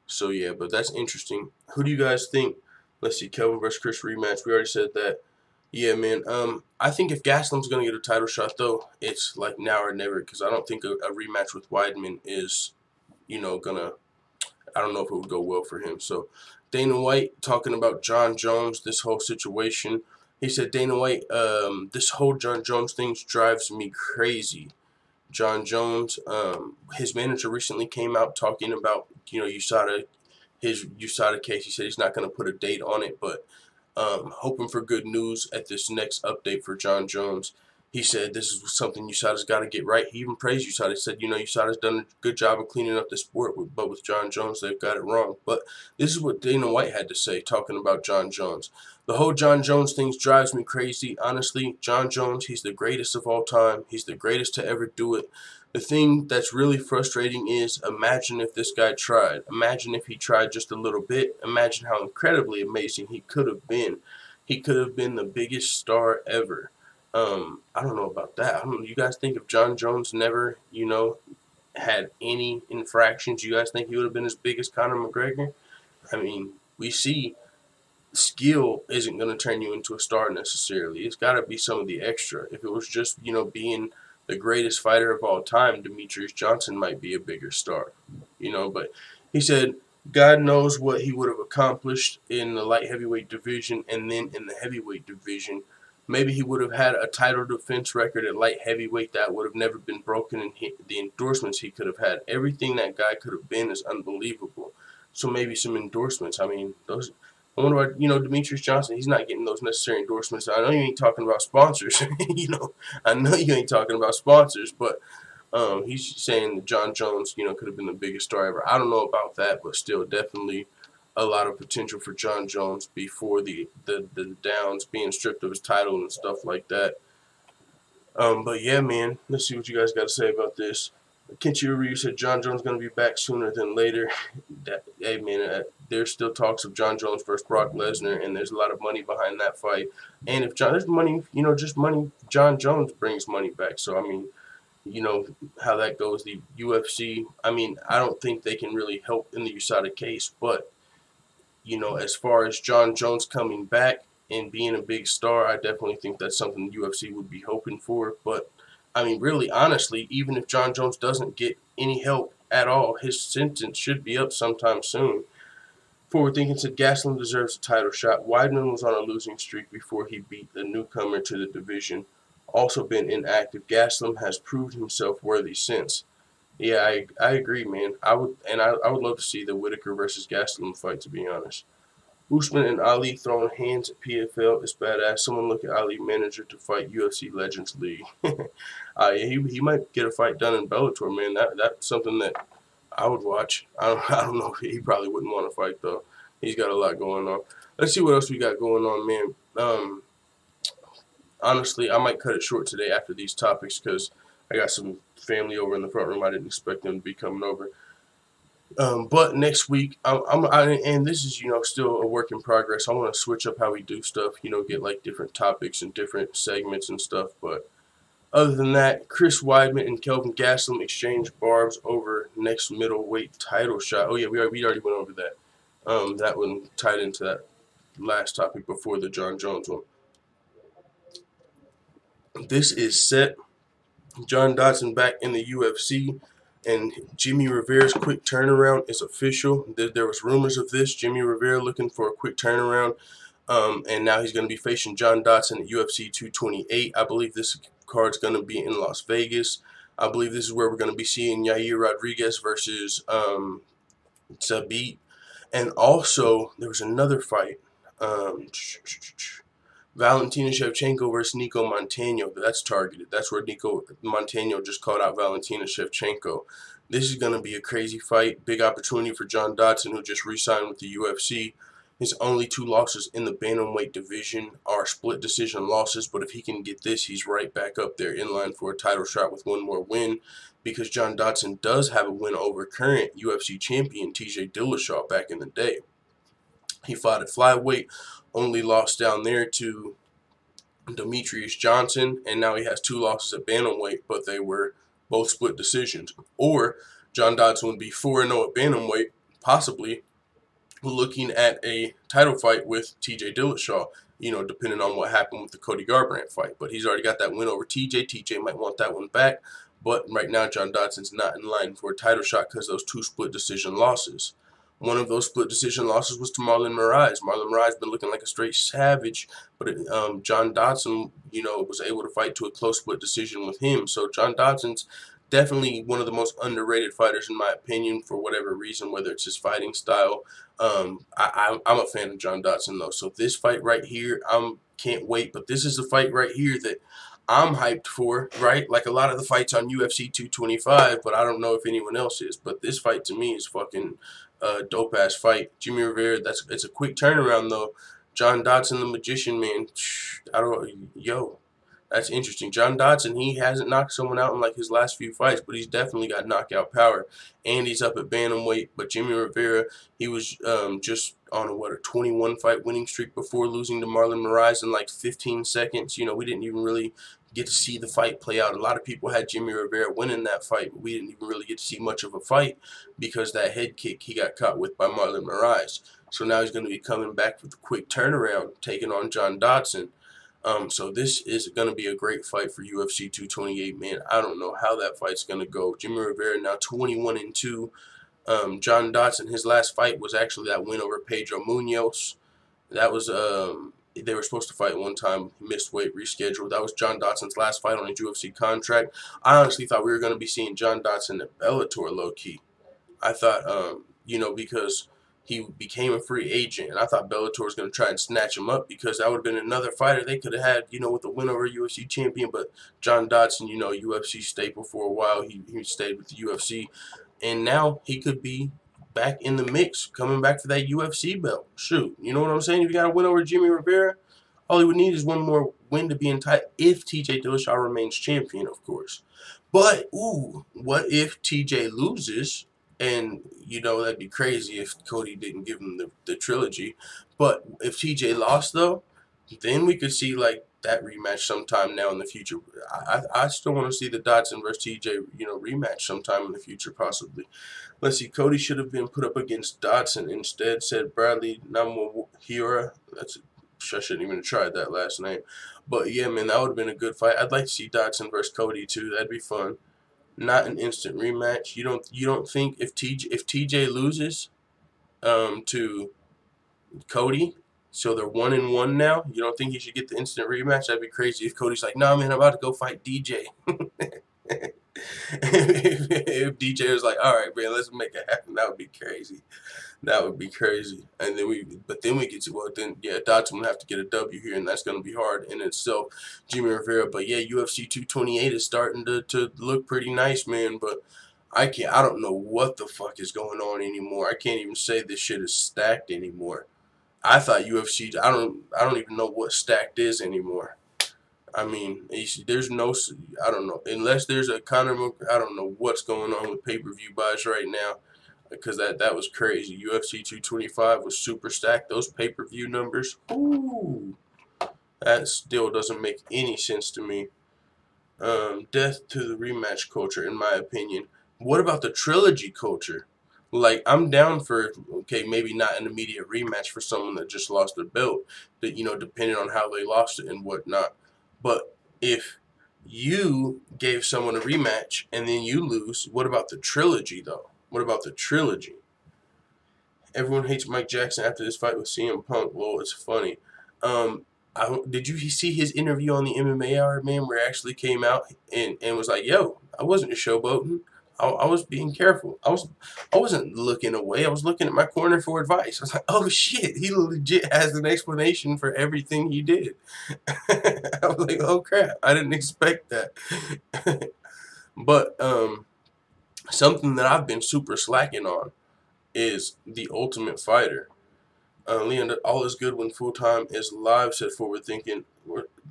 So yeah, but that's interesting. Who do you guys think? Let's see, Kelvin versus Chris rematch. We already said that. Yeah, man. I think if Gaslam's going to get a title shot, though, it's like now or never, because I don't think a rematch with Weidman is, gonna. I don't know if it would go well for him. So Dana White talking about Jon Jones, this whole situation. He said, Dana White, this whole Jon Jones thing drives me crazy. Jon Jones, his manager recently came out talking about, his USADA case. He said he's not going to put a date on it, but hoping for good news at this next update for Jon Jones. He said this is something USADA's got to get right. He even praised USADA. He said, USADA's done a good job of cleaning up the sport, but with Jon Jones, they've got it wrong. But this is what Dana White had to say, talking about Jon Jones. The whole Jon Jones thing drives me crazy. Honestly, Jon Jones, he's the greatest of all time. He's the greatest to ever do it. The thing that's really frustrating is, imagine if this guy tried. Imagine if he tried just a little bit. Imagine how incredibly amazing he could have been. He could have been the biggest star ever. I don't know about that. You guys think if Jon Jones never, had any infractions, you guys think he would have been as big as Conor McGregor? I mean, we see skill isn't going to turn you into a star necessarily. It's got to be some of the extra. If it was just, being the greatest fighter of all time, Demetrius Johnson might be a bigger star, But he said God knows what he would have accomplished in the light heavyweight division, and then in the heavyweight division. Maybe he would have had a title defense record at light heavyweight that would have never been broken, and the endorsements he could have had. Everything that guy could have been is unbelievable. So maybe some endorsements. I mean, those. I wonder what, Demetrius Johnson, he's not getting those necessary endorsements. I know you ain't talking about sponsors. I know you ain't talking about sponsors, but he's saying that Jon Jones, could have been the biggest star ever. I don't know about that, but still, definitely a lot of potential for Jon Jones before the downs, being stripped of his title and stuff like that. But yeah, man, let's see what you guys got to say about this. Kenshi Ryu said Jon Jones going to be back sooner than later. Hey, man, there's still talks of Jon Jones versus Brock Lesnar, and there's a lot of money behind that fight. And if there's money, just money, Jon Jones brings money back. So, I mean, how that goes. The UFC, I mean, I don't think they can really help in the USADA case, but, as far as Jon Jones coming back and being a big star, I definitely think that's something the UFC would be hoping for. But I mean, really, honestly, even if Jon Jones doesn't get any help at all, his sentence should be up sometime soon. Forward Thinking said Gastelum deserves a title shot. Weidman was on a losing streak before he beat the newcomer to the division. Also been inactive. Gastelum has proved himself worthy since. Yeah, I agree, man. I would love to see the Whittaker versus Gastelum fight, to be honest. Usman and Ali throwing hands at PFL is badass. Someone look at Ali manager to fight UFC Legends League. Yeah, he might get a fight done in Bellator, man. That's something that I would watch. I don't know. He probably wouldn't want to fight, though. He's got a lot going on. Let's see what else we got going on, man. Honestly, I might cut it short today after these topics because I got some family over in the front room. I didn't expect them to be coming over. But next week, and this is, still a work in progress. I want to switch up how we do stuff, get like different topics and different segments and stuff. But other than that, Chris Weidman and Kelvin Gastelum exchange barbs over next middleweight title shot. Oh yeah, we already went over that. That one tied into that last topic before the Jon Jones one. This is set. John Dodson back in the UFC. And Jimmie Rivera's quick turnaround is official. There was rumors of this. Jimmie Rivera looking for a quick turnaround. And now he's going to be facing John Dodson at UFC 228. I believe this card's going to be in Las Vegas. I believe this is where we're going to be seeing Yair Rodriguez versus Zabit. And also, there was another fight. Valentina Shevchenko versus Nico Montano. That's targeted. That's where Nico Montano just called out Valentina Shevchenko. This is going to be a crazy fight. Big opportunity for Jon Dodson, who just re-signed with the UFC. His only 2 losses in the bantamweight division are split decision losses, but if he can get this, he's right back up there in line for a title shot with 1 more win, because Jon Dodson does have a win over current UFC champion TJ Dillashaw back in the day. He fought at flyweight, only lost down there to Demetrius Johnson, and now he has 2 losses at bantamweight, but they were both split decisions. Or Jon Dodson would be 4-0 at bantamweight, possibly looking at a title fight with TJ Dillashaw, depending on what happened with the Cody Garbrandt fight. But he's already got that win over TJ. TJ might want that one back, but right now Jon Dodson's not in line for a title shot because those 2 split decision losses. One of those split decision losses was to Marlon Moraes. Marlon Moraes been looking like a straight savage, but Jon Dodson, was able to fight to a close split decision with him. So Jon Dodson's definitely one of the most underrated fighters in my opinion for whatever reason, whether it's his fighting style. I'm a fan of Jon Dodson though. So this fight right here, can't wait. But this is a fight right here that I'm hyped for, right? Like a lot of the fights on UFC 225, but I don't know if anyone else is. But this fight to me is fucking dope ass fight. Jimmie Rivera, it's a quick turnaround though. Jon Dodson, the magician, man. That's interesting. Jon Dodson, he hasn't knocked someone out in like his last few fights, but he's definitely got knockout power. And he's up at bantamweight. But Jimmie Rivera, he was just on a 21 fight winning streak before losing to Marlon Moraes in like 15 seconds. We didn't even really get to see the fight play out. A lot of people had Jimmie Rivera winning that fight, but we didn't even really get to see much of a fight because that head kick he got caught with by Marlon Moraes. So now he's going to be coming back with a quick turnaround, taking on Jon Dodson. So this is going to be a great fight for UFC 228, man. I don't know how that fight's going to go. Jimmie Rivera now 21-2. Jon Dodson, his last fight was actually that win over Pedro Munoz. That was they were supposed to fight one time, missed weight, rescheduled. That was Jon Dodson's last fight on his UFC contract. I honestly thought we were going to be seeing Jon Dodson at Bellator low key. I thought, because he became a free agent, and I thought Bellator was going to try and snatch him up because that would have been another fighter they could have had, with a win over a UFC champion. But Jon Dodson, UFC staple for a while. He stayed with the UFC, and now he could be back in the mix, coming back for that UFC belt. Shoot, you know what I'm saying? If you got a win over Jimmie Rivera, all he would need is one more win to be in tight if TJ Dillashaw remains champion, of course. But, what if TJ loses? And, that'd be crazy if Cody didn't give him the trilogy. But if TJ lost, though, then we could see, like, that rematch sometime now in the future. I still want to see the Dodson versus TJ, rematch sometime in the future, possibly. Let's see. Cody should have been put up against Dodson. Instead, said Bradley Namuhira. I shouldn't even have tried that last name. But, yeah, man, that would have been a good fight. I'd like to see Dodson versus Cody, too. That'd be fun. Not an instant rematch. You don't think if TJ loses to Cody, so they're 1-1 now, you don't think he should get the instant rematch? That'd be crazy if Cody's like, nah, man, I'm about to go fight DJ. If DJ was like, all right, man, let's make it happen, that would be crazy. That would be crazy. And then we get to, Dodson would have to get a W here, and that's going to be hard in itself. Jimmie Rivera, but yeah, UFC 228 is starting to look pretty nice, man. But I don't know what the fuck is going on anymore. I can't even say this shit is stacked anymore. I thought UFC, I don't even know what stacked is anymore. I mean, there's no, I don't know, unless there's a Conor, I don't know what's going on with pay-per-view buys right now. Because that was crazy. UFC 225 was super stacked. Those pay-per-view numbers, ooh, that still doesn't make any sense to me. Death to the rematch culture, in my opinion. What about the trilogy culture? Like, I'm down for, okay, maybe not an immediate rematch for someone that just lost their belt, that, depending on how they lost it and whatnot. But if you gave someone a rematch and then you lose, what about the trilogy, though? What about the trilogy? Everyone hates Mike Jackson after this fight with CM Punk. Well, it's funny. Did you see his interview on the MMA Hour, man, where he actually came out and was like, yo, I wasn't showboating. I was being careful. I wasn't looking away. I was looking at my corner for advice. I was like, oh shit, he legit has an explanation for everything he did. I was like, oh crap, I didn't expect that. But something that I've been super slacking on is The Ultimate Fighter. Leon, all is good when full time is live, said Forward Thinking.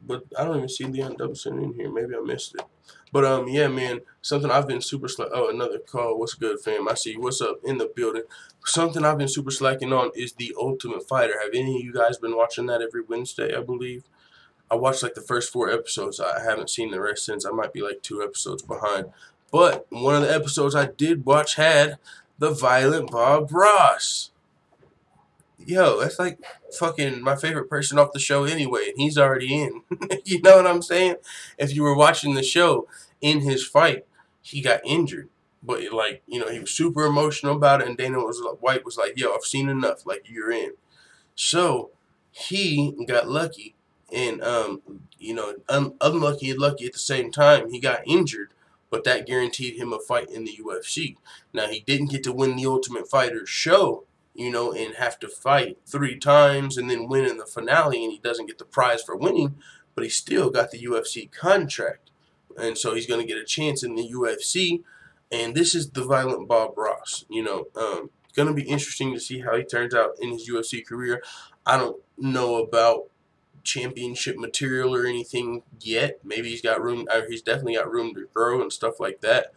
But I don't even see Leon Dodson in here. Maybe I missed it. But yeah, man, something I've been super Oh, another call. What's good, fam? I see you. What's up in the building? Something I've been super slacking on is The Ultimate Fighter. Have any of you guys been watching that every Wednesday? I believe I watched like the first 4 episodes. I haven't seen the rest since. I might be like 2 episodes behind. But one of the episodes I did watch had the Violent Bob Ross. Yo, that's like fucking my favorite person off the show anyway, and he's already in. You know what I'm saying? If you were watching the show, in his fight, he got injured. But, like, you know, he was super emotional about it, and White was like, yo, I've seen enough. Like, you're in. So, he got lucky, and, you know, unlucky and lucky at the same time. He got injured, but that guaranteed him a fight in the UFC. Now, he didn't get to win the Ultimate Fighter show, you know, and have to fight 3 times and then win in the finale, and he doesn't get the prize for winning, but he still got the UFC contract. And so he's going to get a chance in the UFC, and this is the Violent Bob Ross. You know, it's going to be interesting to see how he turns out in his UFC career. I don't know about championship material or anything yet. Maybe he's got room, or he's definitely got room to grow and stuff like that.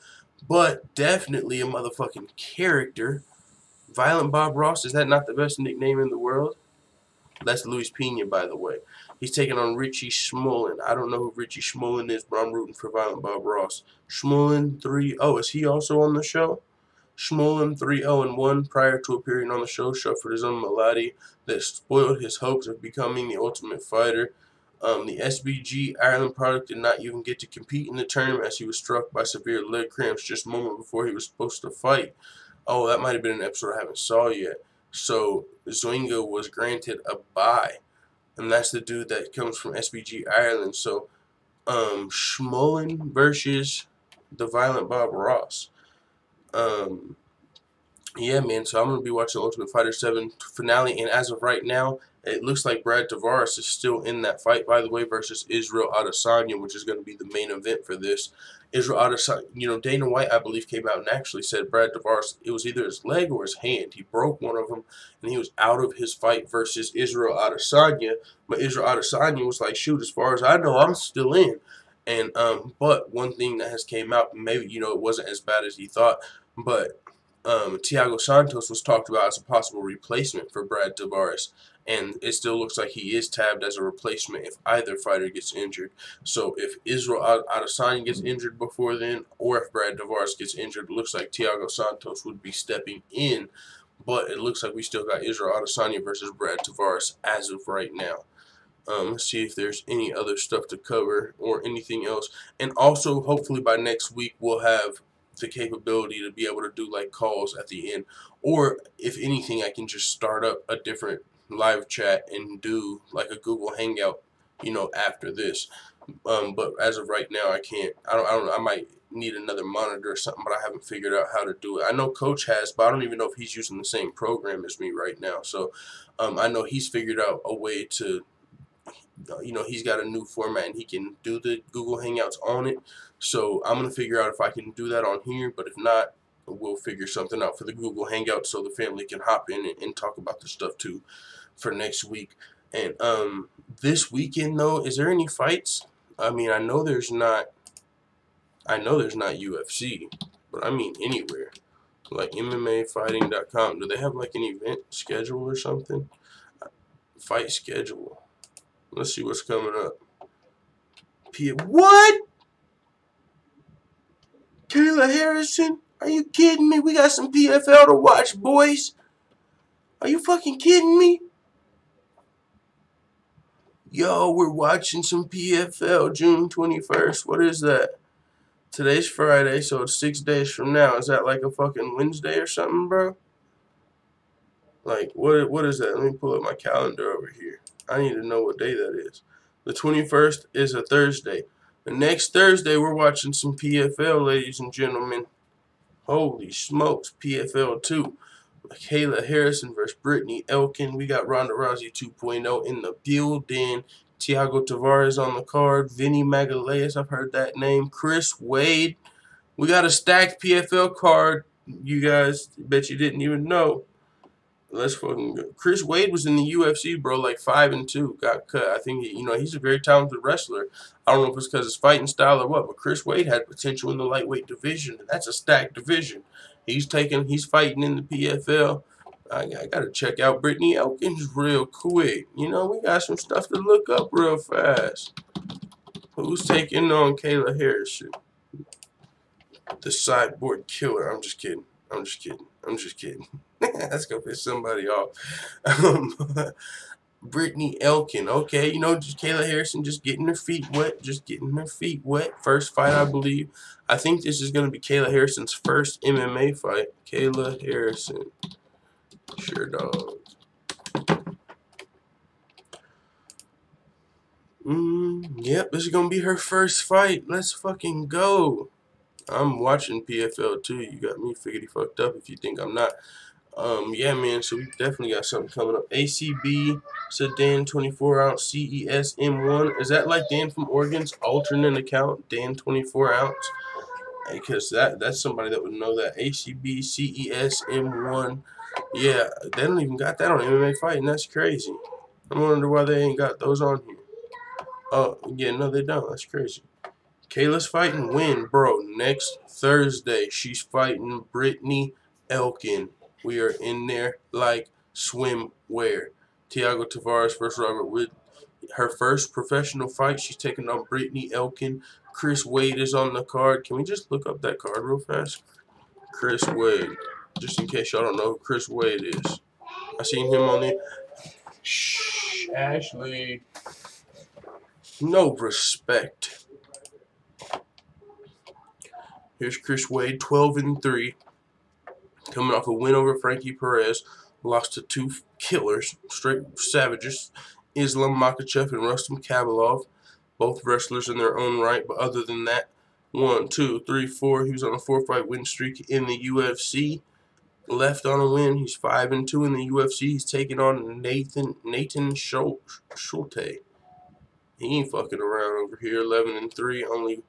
But definitely a motherfucking character. Violent Bob Ross, is that not the best nickname in the world? That's Luis Pena, by the way. He's taking on Richie Schmolin. I don't know who Richie Schmolin is, but I'm rooting for Violent Bob Ross. Schmolin 3-0. Is he also on the show? Schmolin 3-0-1 prior to appearing on the show, suffered his own malady that spoiled his hopes of becoming the Ultimate Fighter. The SBG Ireland product did not even get to compete in the tournament as he was struck by severe leg cramps just a moment before he was supposed to fight. Oh, that might have been an episode I haven't saw yet. So Zoingo was granted a bye, and that's the dude that comes from SBG Ireland. So Schmolin versus the Violent Bob Ross. Yeah, man, so I'm going to be watching Ultimate Fighter 7 finale, and as of right now, it looks like Brad Tavares is still in that fight, by the way, versus Israel Adesanya, which is going to be the main event for this. Israel Adesanya, you know, Dana White, I believe, came out and actually said Brad Tavares, it was either his leg or his hand. He broke one of them, and he was out of his fight versus Israel Adesanya, but Israel Adesanya was like, shoot, as far as I know, I'm still in. And, but one thing that has came out, maybe, you know, it wasn't as bad as he thought, but Thiago Santos was talked about as a possible replacement for Brad Tavares, and it still looks like he is tabbed as a replacement if either fighter gets injured. So if Israel Adesanya gets injured before then, or if Brad Tavares gets injured, it looks like Thiago Santos would be stepping in, but it looks like we still got Israel Adesanya versus Brad Tavares as of right now. Let's see if there's any other stuff to cover or anything else. And also, hopefully by next week, we'll have the capability to be able to do like calls at the end, or if anything, I can just start up a different live chat and do like a Google Hangout, you know, after this. But as of right now, I can't. I don't know. I might need another monitor or something, but I haven't figured out how to do it. I know Coach has, but I don't even know if he's using the same program as me right now. So I know he's figured out a way to, you know, he's got a new format and he can do the Google Hangouts on it. So I'm going to figure out if I can do that on here, but if not, we'll figure something out for the Google Hangout so the family can hop in and talk about the stuff too for next week. And this weekend though, is there any fights? I mean, I know there's not UFC, but I mean anywhere. Like MMAfighting.com. Do they have like an event schedule or something? Fight schedule. Let's see what's coming up. What? Kayla Harrison? Are you kidding me? We got some PFL to watch, boys. Are you fucking kidding me? Yo, we're watching some PFL June 21st. What is that? Today's Friday, so it's 6 days from now. Is that like a fucking Wednesday or something, bro? Like, what is that? Let me pull up my calendar over here. I need to know what day that is. The 21st is a Thursday. The next Thursday, we're watching some PFL, ladies and gentlemen. Holy smokes, PFL 2. Kayla Harrison versus Brittany Elkin. We got Ronda Rousey 2.0 in the building. Thiago Tavares on the card. Vinny Magalhaes, I've heard that name. Chris Wade. We got a stacked PFL card. You guys, bet you didn't even know. Let's fucking go. Chris Wade was in the UFC, bro, like 5-2. Got cut. I think he's a very talented wrestler. I don't know if it's because his fighting style or what, but Chris Wade had potential in the lightweight division, and that's a stacked division. He's fighting in the PFL. I gotta check out Brittany Elkins real quick. We got some stuff to look up real fast. Who's taking on Kayla Harrison? The sideboard killer. I'm just kidding. Let's go piss somebody off. Brittany Elkin. Okay, just Kayla Harrison just getting her feet wet. First fight, I believe. I think this is going to be Kayla Harrison's first MMA fight. Kayla Harrison. Sure, dog. Yep, this is going to be her first fight. Let's fucking go. I'm watching PFL too. You got me figgity fucked up if you think I'm not. Yeah, man, so we definitely got something coming up. ACB Sedan 24-ounce CES M1. Is that like Dan from Oregon's alternate account, Dan 24-ounce? Because that's somebody that would know that. ACB CES M1. Yeah, they don't even got that on MMA Fighting. That's crazy. I wonder why they ain't got those on here. Oh, yeah, no, they don't. That's crazy. Kayla's fighting when, bro? Next Thursday. She's fighting Brittany Elkin. We are in there like swimwear. Thiago Tavares versus Robert Wood. Her first professional fight. She's taking on Brittany Elkin. Chris Wade is on the card. Can we just look up that card real fast? Chris Wade. Just in case y'all don't know who Chris Wade is. I seen him on there. Shh, Ashley. No respect. Here's Chris Wade, 12-3. Coming off a win over Frankie Perez. Lost to two killers, straight savages. Islam Makhachev and Rustam Khabilov. Both wrestlers in their own right, but other than that, 1, 2, 3, 4. He was on a 4-fight win streak in the UFC. Left on a win. He's 5-2 in the UFC. He's taking on Nathan Schulte. He ain't fucking around over here. 11-3. Only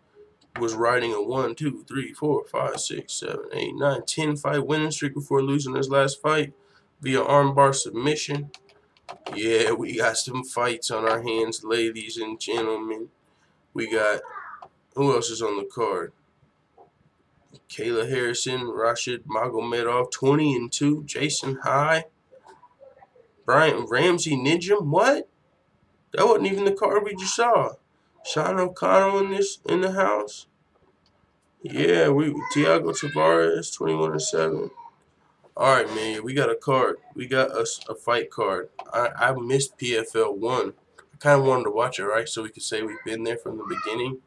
was riding a 1, 2, 3, 4, 5, 6, 7, 8, 9, 10-fight winning streak before losing his last fight via armbar submission. Yeah, we got some fights on our hands, ladies and gentlemen. We got, who else is on the card? Kayla Harrison, Rashid Magomedov, 20-2. Jason High, Brian Ramsey Ninja. What? That wasn't even the card we just saw. Sean O'Connell in the house. Yeah, Thiago Tavares, 21-7. All right, man, we got a card. We got us a fight card. I missed PFL 1. I kind of wanted to watch it, right, so we could say we've been there from the beginning.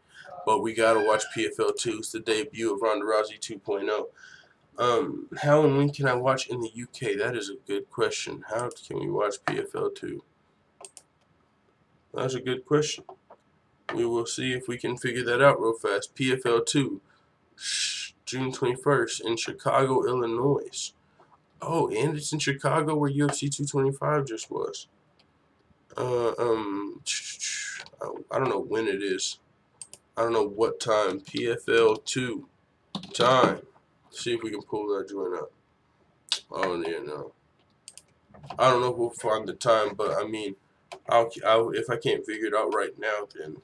But we got to watch PFL 2. It's the debut of Ronda Rousey 2.0. How and when can I watch in the UK? That is a good question. How can we watch PFL 2? That's a good question. We will see if we can figure that out real fast. PFL 2, June 21st in Chicago, Illinois. Oh, and it's in Chicago where UFC 225 just was. I don't know when it is. I don't know what time. PFL 2 time. See if we can pull that joint up. Oh, yeah, no. I don't know if we'll find the time, but I mean, I'll if I can't figure it out right now, then.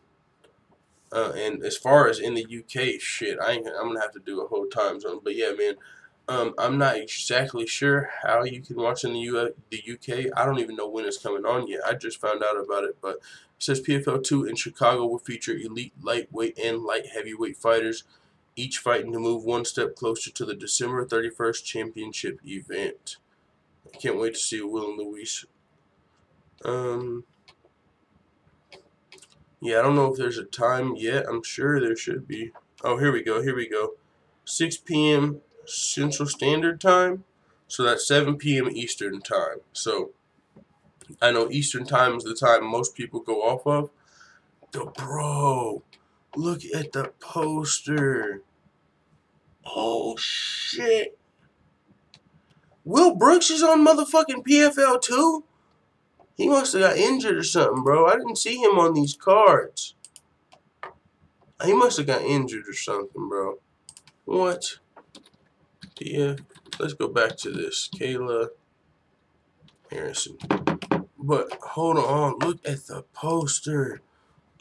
And as far as in the UK, shit, I'm gonna have to do a whole time zone. But yeah, man, I'm not exactly sure how you can watch in the UK. I don't even know when it's coming on yet. I just found out about it. But it says PFL 2 in Chicago will feature elite lightweight and light heavyweight fighters, each fighting to move one step closer to the December 31st championship event. I can't wait to see Will and Luis. Yeah, I don't know if there's a time yet. I'm sure there should be. Oh, here we go. 6 p.m. Central Standard Time. So that's 7 p.m. Eastern Time. So I know Eastern Time is the time most people go off of. Bro, look at the poster. Oh, shit. Will Brooks is on motherfucking PFL too? He must have got injured or something, bro. I didn't see him on these cards. He must have got injured or something, bro. What? Yeah. Let's go back to this. Kayla Harrison. But hold on. Look at the poster.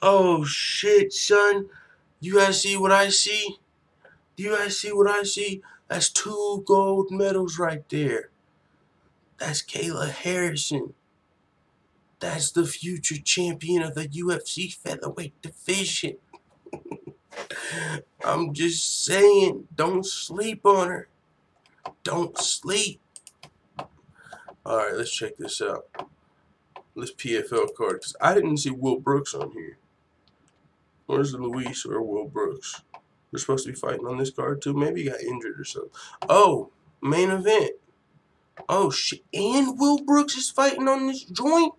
Oh, shit, son. You guys see what I see? Do you guys see what I see? That's 2 gold medals right there. That's Kayla Harrison. That's the future champion of the UFC featherweight division. I'm just saying, don't sleep on her. Don't sleep. Alright, let's check this out. This PFL card, because I didn't see Will Brooks on here. Where's Luis or Will Brooks? They're supposed to be fighting on this card too. Maybe he got injured or something. Oh, main event. Oh, shit. And Will Brooks is fighting on this joint?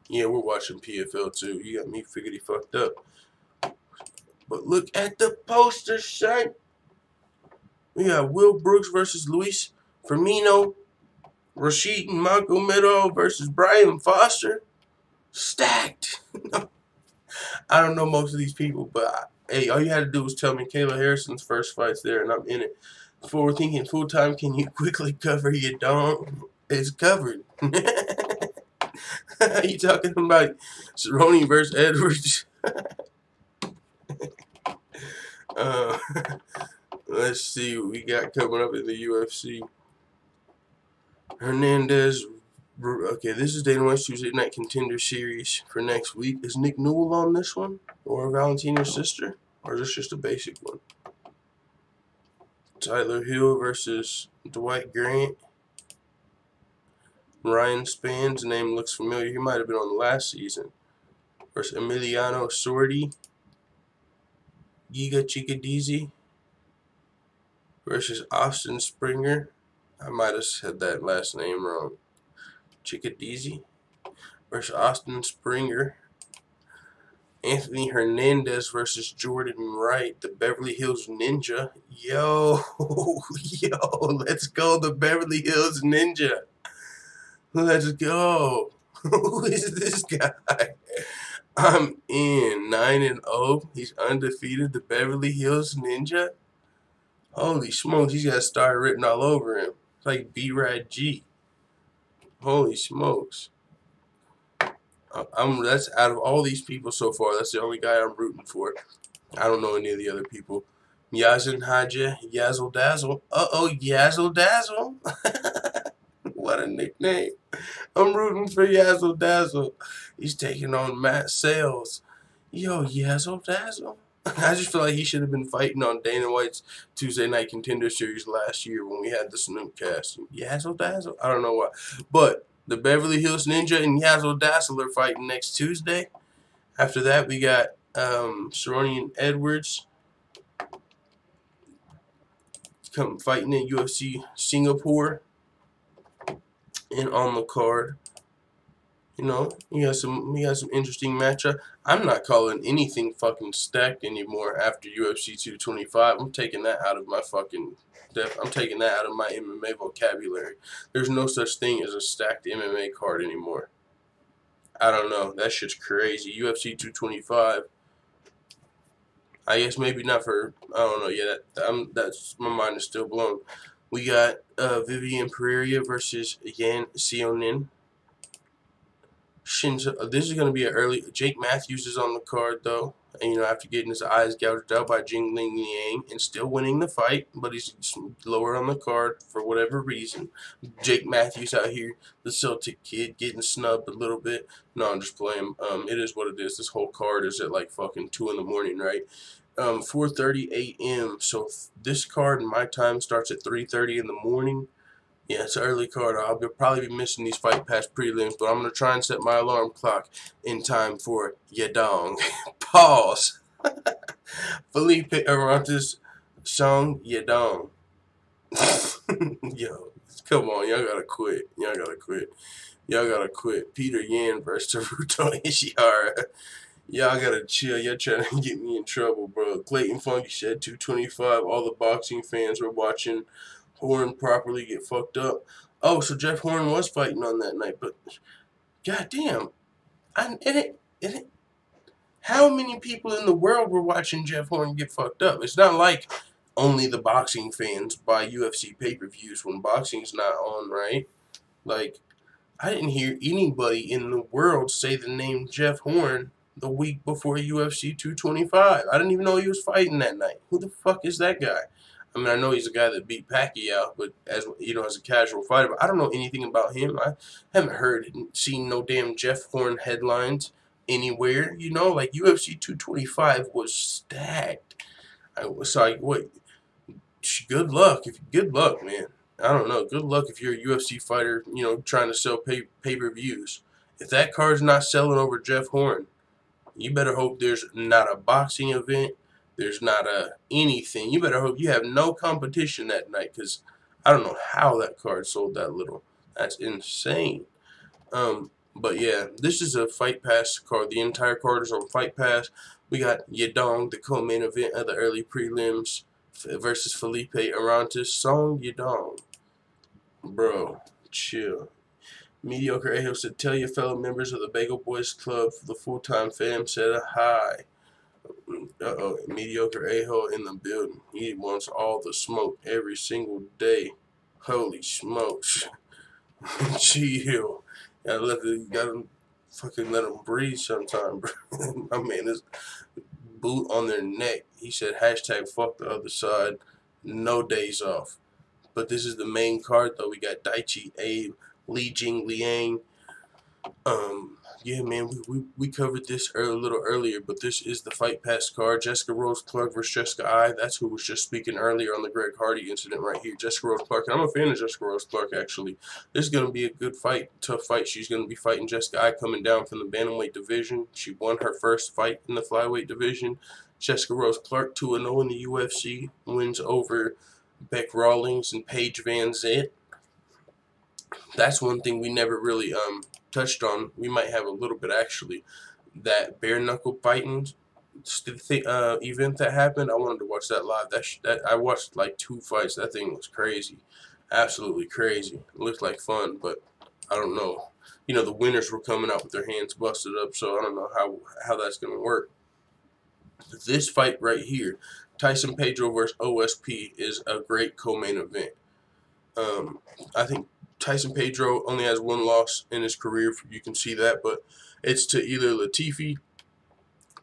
Yeah, we're watching PFL too. You got me figgity fucked up. But look at the poster, son. We got Will Brooks versus Luis Firmino. Rashid Magomedov versus Brian Foster. Stacked. I don't know most of these people, but hey, all you had to do was tell me Kayla Harrison's first fight's there, and I'm in it. Forward thinking full time, can you quickly cover your dome? It's covered. You talking about Cerrone versus Edwards? Let's see what we got coming up in the UFC. Hernandez. Okay, this is Dana White's Tuesday Night Contender Series for next week. Is Nick Newell on this one? Or Valentina's sister? Or is this just a basic one? Tyler Hill versus Dwight Grant. Ryan Spann's name looks familiar. He might have been on the last season. Versus Emiliano Sordi. Giga Chikadze versus Austin Springer. I might have said that last name wrong. Chikadze versus Austin Springer. Anthony Hernandez versus Jordan Wright, the Beverly Hills Ninja. Yo, let's go, the Beverly Hills Ninja. Let's go. Who is this guy? I'm in 9-0. He's undefeated, the Beverly Hills Ninja. Holy smokes, he's got a star written all over him. It's like B-Rad G. Holy smokes. That's out of all these people so far, that's the only guy I'm rooting for. I don't know any of the other people. Yazin Haja, Yazzle Dazzle. Yazzle Dazzle. What a nickname. I'm rooting for Yazzle Dazzle. He's taking on Matt Sales. Yo, Yazzle Dazzle. I just feel like he should have been fighting on Dana White's Tuesday Night Contender Series last year when we had the Snoop cast. Yazzle Dazzle? I don't know why. But the Beverly Hills Ninja and Yazzle Dazzle are fighting next Tuesday. After that, we got Cerrone and Edwards come fighting in UFC Singapore. And on the card, you know, you got some interesting matchup. I'm not calling anything fucking stacked anymore after UFC 225. I'm taking that out of my fucking I'm taking that out of my MMA vocabulary. There's no such thing as a stacked MMA card anymore. I don't know. That shit's crazy. UFC 225. I guess maybe not for, I don't know. Yeah, that's my mind is still blown. We got Vivian Pereira versus Yan Sionin. This is going to be an early. Jake Matthews is on the card, though. And, after getting his eyes gouged out by Jingling Yang and still winning the fight, but he's lower on the card for whatever reason. Jake Matthews out here, the Celtic kid, getting snubbed a little bit. No, I'm just playing. It is what it is. This whole card is at like fucking 2 in the morning, right? 4:30 a.m. So this card in my time starts at 3:30 in the morning. Yeah, it's an early card. I'll probably be missing these Fight Pass prelims, but I'm going to try and set my alarm clock in time for Yadong. Pause. Felipe Arantes Song Yadong. Yo, come on. Y'all got to quit. Y'all got to quit. Peter Yan versus Teruto Ishihara. Y'all gotta chill. Y'all trying to get me in trouble, bro. Clayton Funky said 225. All the boxing fans were watching Horn properly get fucked up. Oh, so Jeff Horn was fighting on that night, but goddamn, it, how many people in the world were watching Jeff Horn get fucked up? It's not like only the boxing fans buy UFC pay-per-views when boxing's not on, right? Like, I didn't hear anybody in the world say the name Jeff Horn the week before UFC 225. I didn't even know he was fighting that night. Who the fuck is that guy? I mean, I know he's a guy that beat Pacquiao, but as you know, as a casual fighter, but I don't know anything about him. I haven't heard, seen no damn Jeff Horn headlines anywhere. You know, like UFC 225 was stacked. I was like, what? Good luck. Good luck, man. I don't know. Good luck if you're a UFC fighter, you know, trying to sell pay-per-views. If that card's not selling over Jeff Horn, you better hope there's not a boxing event. There's not a anything. You better hope you have no competition that night, because I don't know how that card sold that little. That's insane. But yeah, this is a Fight Pass card. The entire card is on Fight Pass. We got Yadong, the co-main event of the early prelims, versus Felipe Arantes. Song Yadong. Bro, chill. Mediocre Aho said, tell your fellow members of the Bagel Boys Club, the full-time fam said a hi. Uh-oh, Mediocre Aho in the building. He wants all the smoke every single day. Holy smokes. Chill. Gotta fucking let him breathe sometime, bro. My man is boot on their neck. He said, hashtag fuck the other side. No days off. But this is the main card, though. We got Daichi Abe, Li Jing Liang. Yeah, man, we covered this a little earlier, but this is the Fight Pass card. Jessica Rose Clark versus Jessica I. That's who was just speaking earlier on the Greg Hardy incident right here. Jessica Rose Clark. And I'm a fan of Jessica Rose Clark, actually. This is going to be a good fight, tough fight. She's going to be fighting Jessica I coming down from the bantamweight division. She won her first fight in the flyweight division. Jessica Rose Clark, 2-0 in the UFC, wins over Beck Rawlings and Paige Van Zant. That's one thing we never really touched on. We might have a little bit, actually. That bare knuckle fighting event that happened, I wanted to watch that live. That I watched like 2 fights. That thing was crazy, absolutely crazy. It looked like fun, but I don't know. You know, the winners were coming out with their hands busted up, so I don't know how that's gonna work. This fight right here, Tyson Pedro versus OSP, is a great co-main event. I think Tyson Pedro only has 1 loss in his career. You can see that, but it's to Ilir Latifi.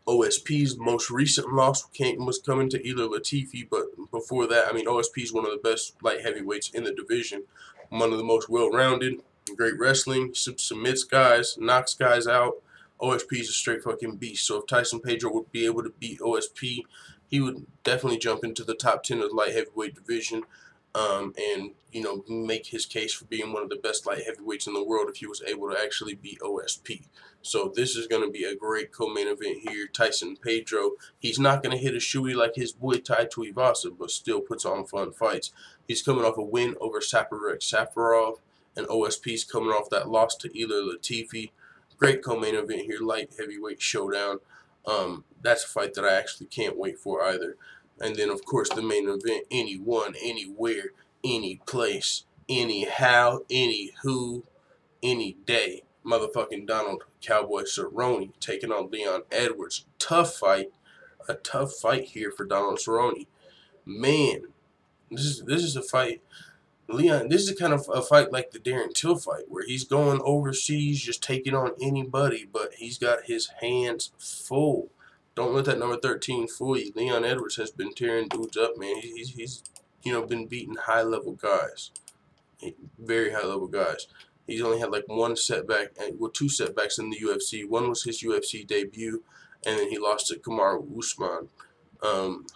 OSP's most recent loss was coming to Ilir Latifi, but before that, I mean, OSP is one of the best light heavyweights in the division. One of the most well-rounded, great wrestling, submits guys, knocks guys out. OSP is a straight fucking beast. So if Tyson Pedro would be able to beat OSP, he would definitely jump into the top 10 of the light heavyweight division. And, you know, make his case for being one of the best light heavyweights in the world if he was able to actually beat OSP. So this is going to be a great co-main event here. Tyson Pedro, he's not going to hit a shoey like his boy Tai Tuivasa, but still puts on fun fights. He's coming off a win over Saparek Safarov, and OSP's coming off that loss to Ilir Latifi. Great co-main event here, light heavyweight showdown. That's a fight that I actually can't wait for either. And then, of course, the main event, anyone, anywhere, any place, anyhow, any who, any day. Motherfucking Donald Cowboy Cerrone taking on Leon Edwards. Tough fight. A tough fight here for Donald Cerrone. Man, this is a fight. Leon, this is kind of a fight like the Darren Till fight, where he's going overseas, just taking on anybody, but he's got his hands full. Don't let that number 13 fool you. Leon Edwards has been tearing dudes up, man. He's you know, been beating high-level guys, very high-level guys. He's only had like 1 setback, well, 2 setbacks in the UFC. One was his UFC debut, and then he lost to Kamaru Usman,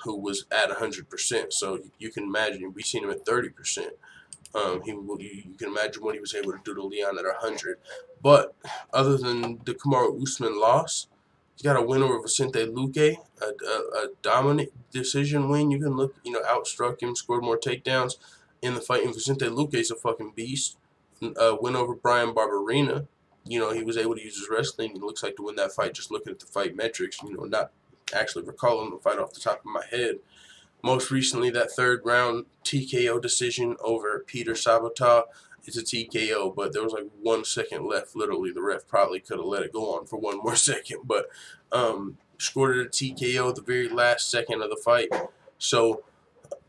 who was at 100%. So you can imagine, we've seen him at 30%. You can imagine what he was able to do to Leon at 100. But other than the Kamaru Usman loss, he's got a win over Vicente Luque, a dominant decision win. You can look, you know, outstruck him, scored more takedowns in the fight. And Vicente Luque is a fucking beast. Win over Brian Barberena. you know, he was able to use his wrestling, it looks like, to win that fight, just looking at the fight metrics, you know, not actually recalling the fight off the top of my head. Most recently, that third round TKO decision over Peter Sabata. It's a TKO, but there was like 1 second left. Literally, the ref probably could have let it go on for one more second, but scored it a TKO the very last second of the fight. So,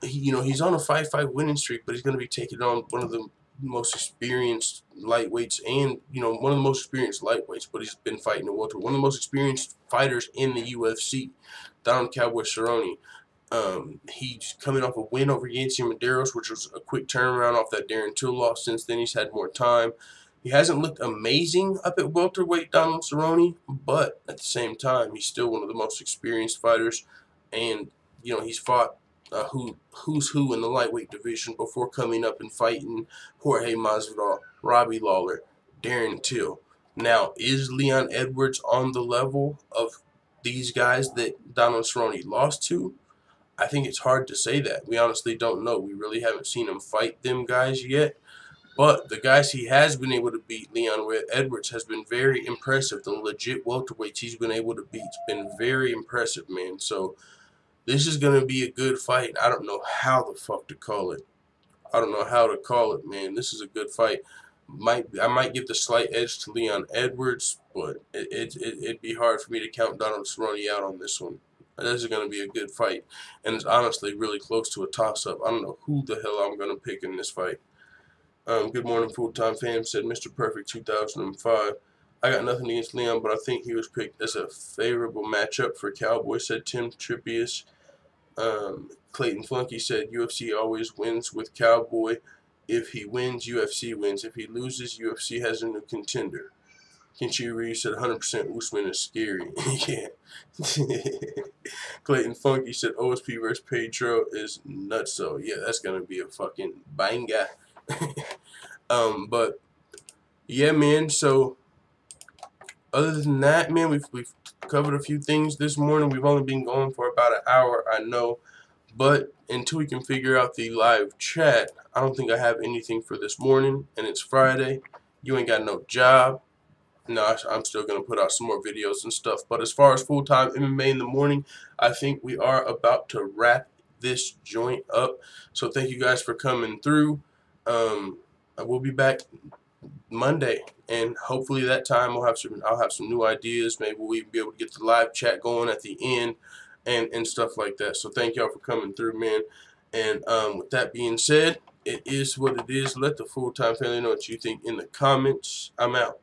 you know, he's on a 5-fight winning streak, but he's going to be taking on one of the most experienced lightweights, and, you know, one of the most experienced lightweights, but he's been fighting in welterweight. One of the most experienced fighters in the UFC, Donald Cowboy Cerrone. He's coming off a win over Yancy Medeiros, which was a quick turnaround off that Darren Till loss. Since then, he's had more time. He hasn't looked amazing up at welterweight, Donald Cerrone, but at the same time, he's still one of the most experienced fighters, and, you know, he's fought who's who in the lightweight division before coming up and fighting Jorge Masvidal, Robbie Lawler, Darren Till. Now, is Leon Edwards on the level of these guys that Donald Cerrone lost to? I think it's hard to say that. We honestly don't know. We really haven't seen him fight them guys yet. But the guys he has been able to beat, Leon Edwards, has been very impressive. The legit welterweights he's been able to beat has been very impressive, man. So this is going to be a good fight. I don't know how the fuck to call it. I don't know how to call it, man. This is a good fight. I might give the slight edge to Leon Edwards, but it'd be hard for me to count Donald Cerrone out on this one. This is going to be a good fight, and it's honestly really close to a toss-up. I don't know who the hell I'm going to pick in this fight. Good morning, full-time fam, said Mr. Perfect 2005. I got nothing against Leon, but I think he was picked as a favorable matchup for Cowboy, said Tim Trippius. Clayton Flunky said UFC always wins with Cowboy. If he wins, UFC wins. If he loses, UFC has a new contender. Kenshi Reed said 100% Usman is scary. Yeah. Clayton Funky said OSP vs. Pedro is nutso. Yeah, that's going to be a fucking banger. But, yeah, man, so other than that, man, we've covered a few things this morning. We've only been going for about an hour, I know. But until we can figure out the live chat, I don't think I have anything for this morning. And it's Friday. You ain't got no job. No, I'm still going to put out some more videos and stuff. But as far as full-time MMA in the morning, I think we are about to wrap this joint up. So thank you guys for coming through. I will be back Monday, and hopefully that time I'll have some new ideas. Maybe we'll even be able to get the live chat going at the end and stuff like that. So thank y'all for coming through, man. And with that being said, it is what it is. Let the full-time family know what you think in the comments. I'm out.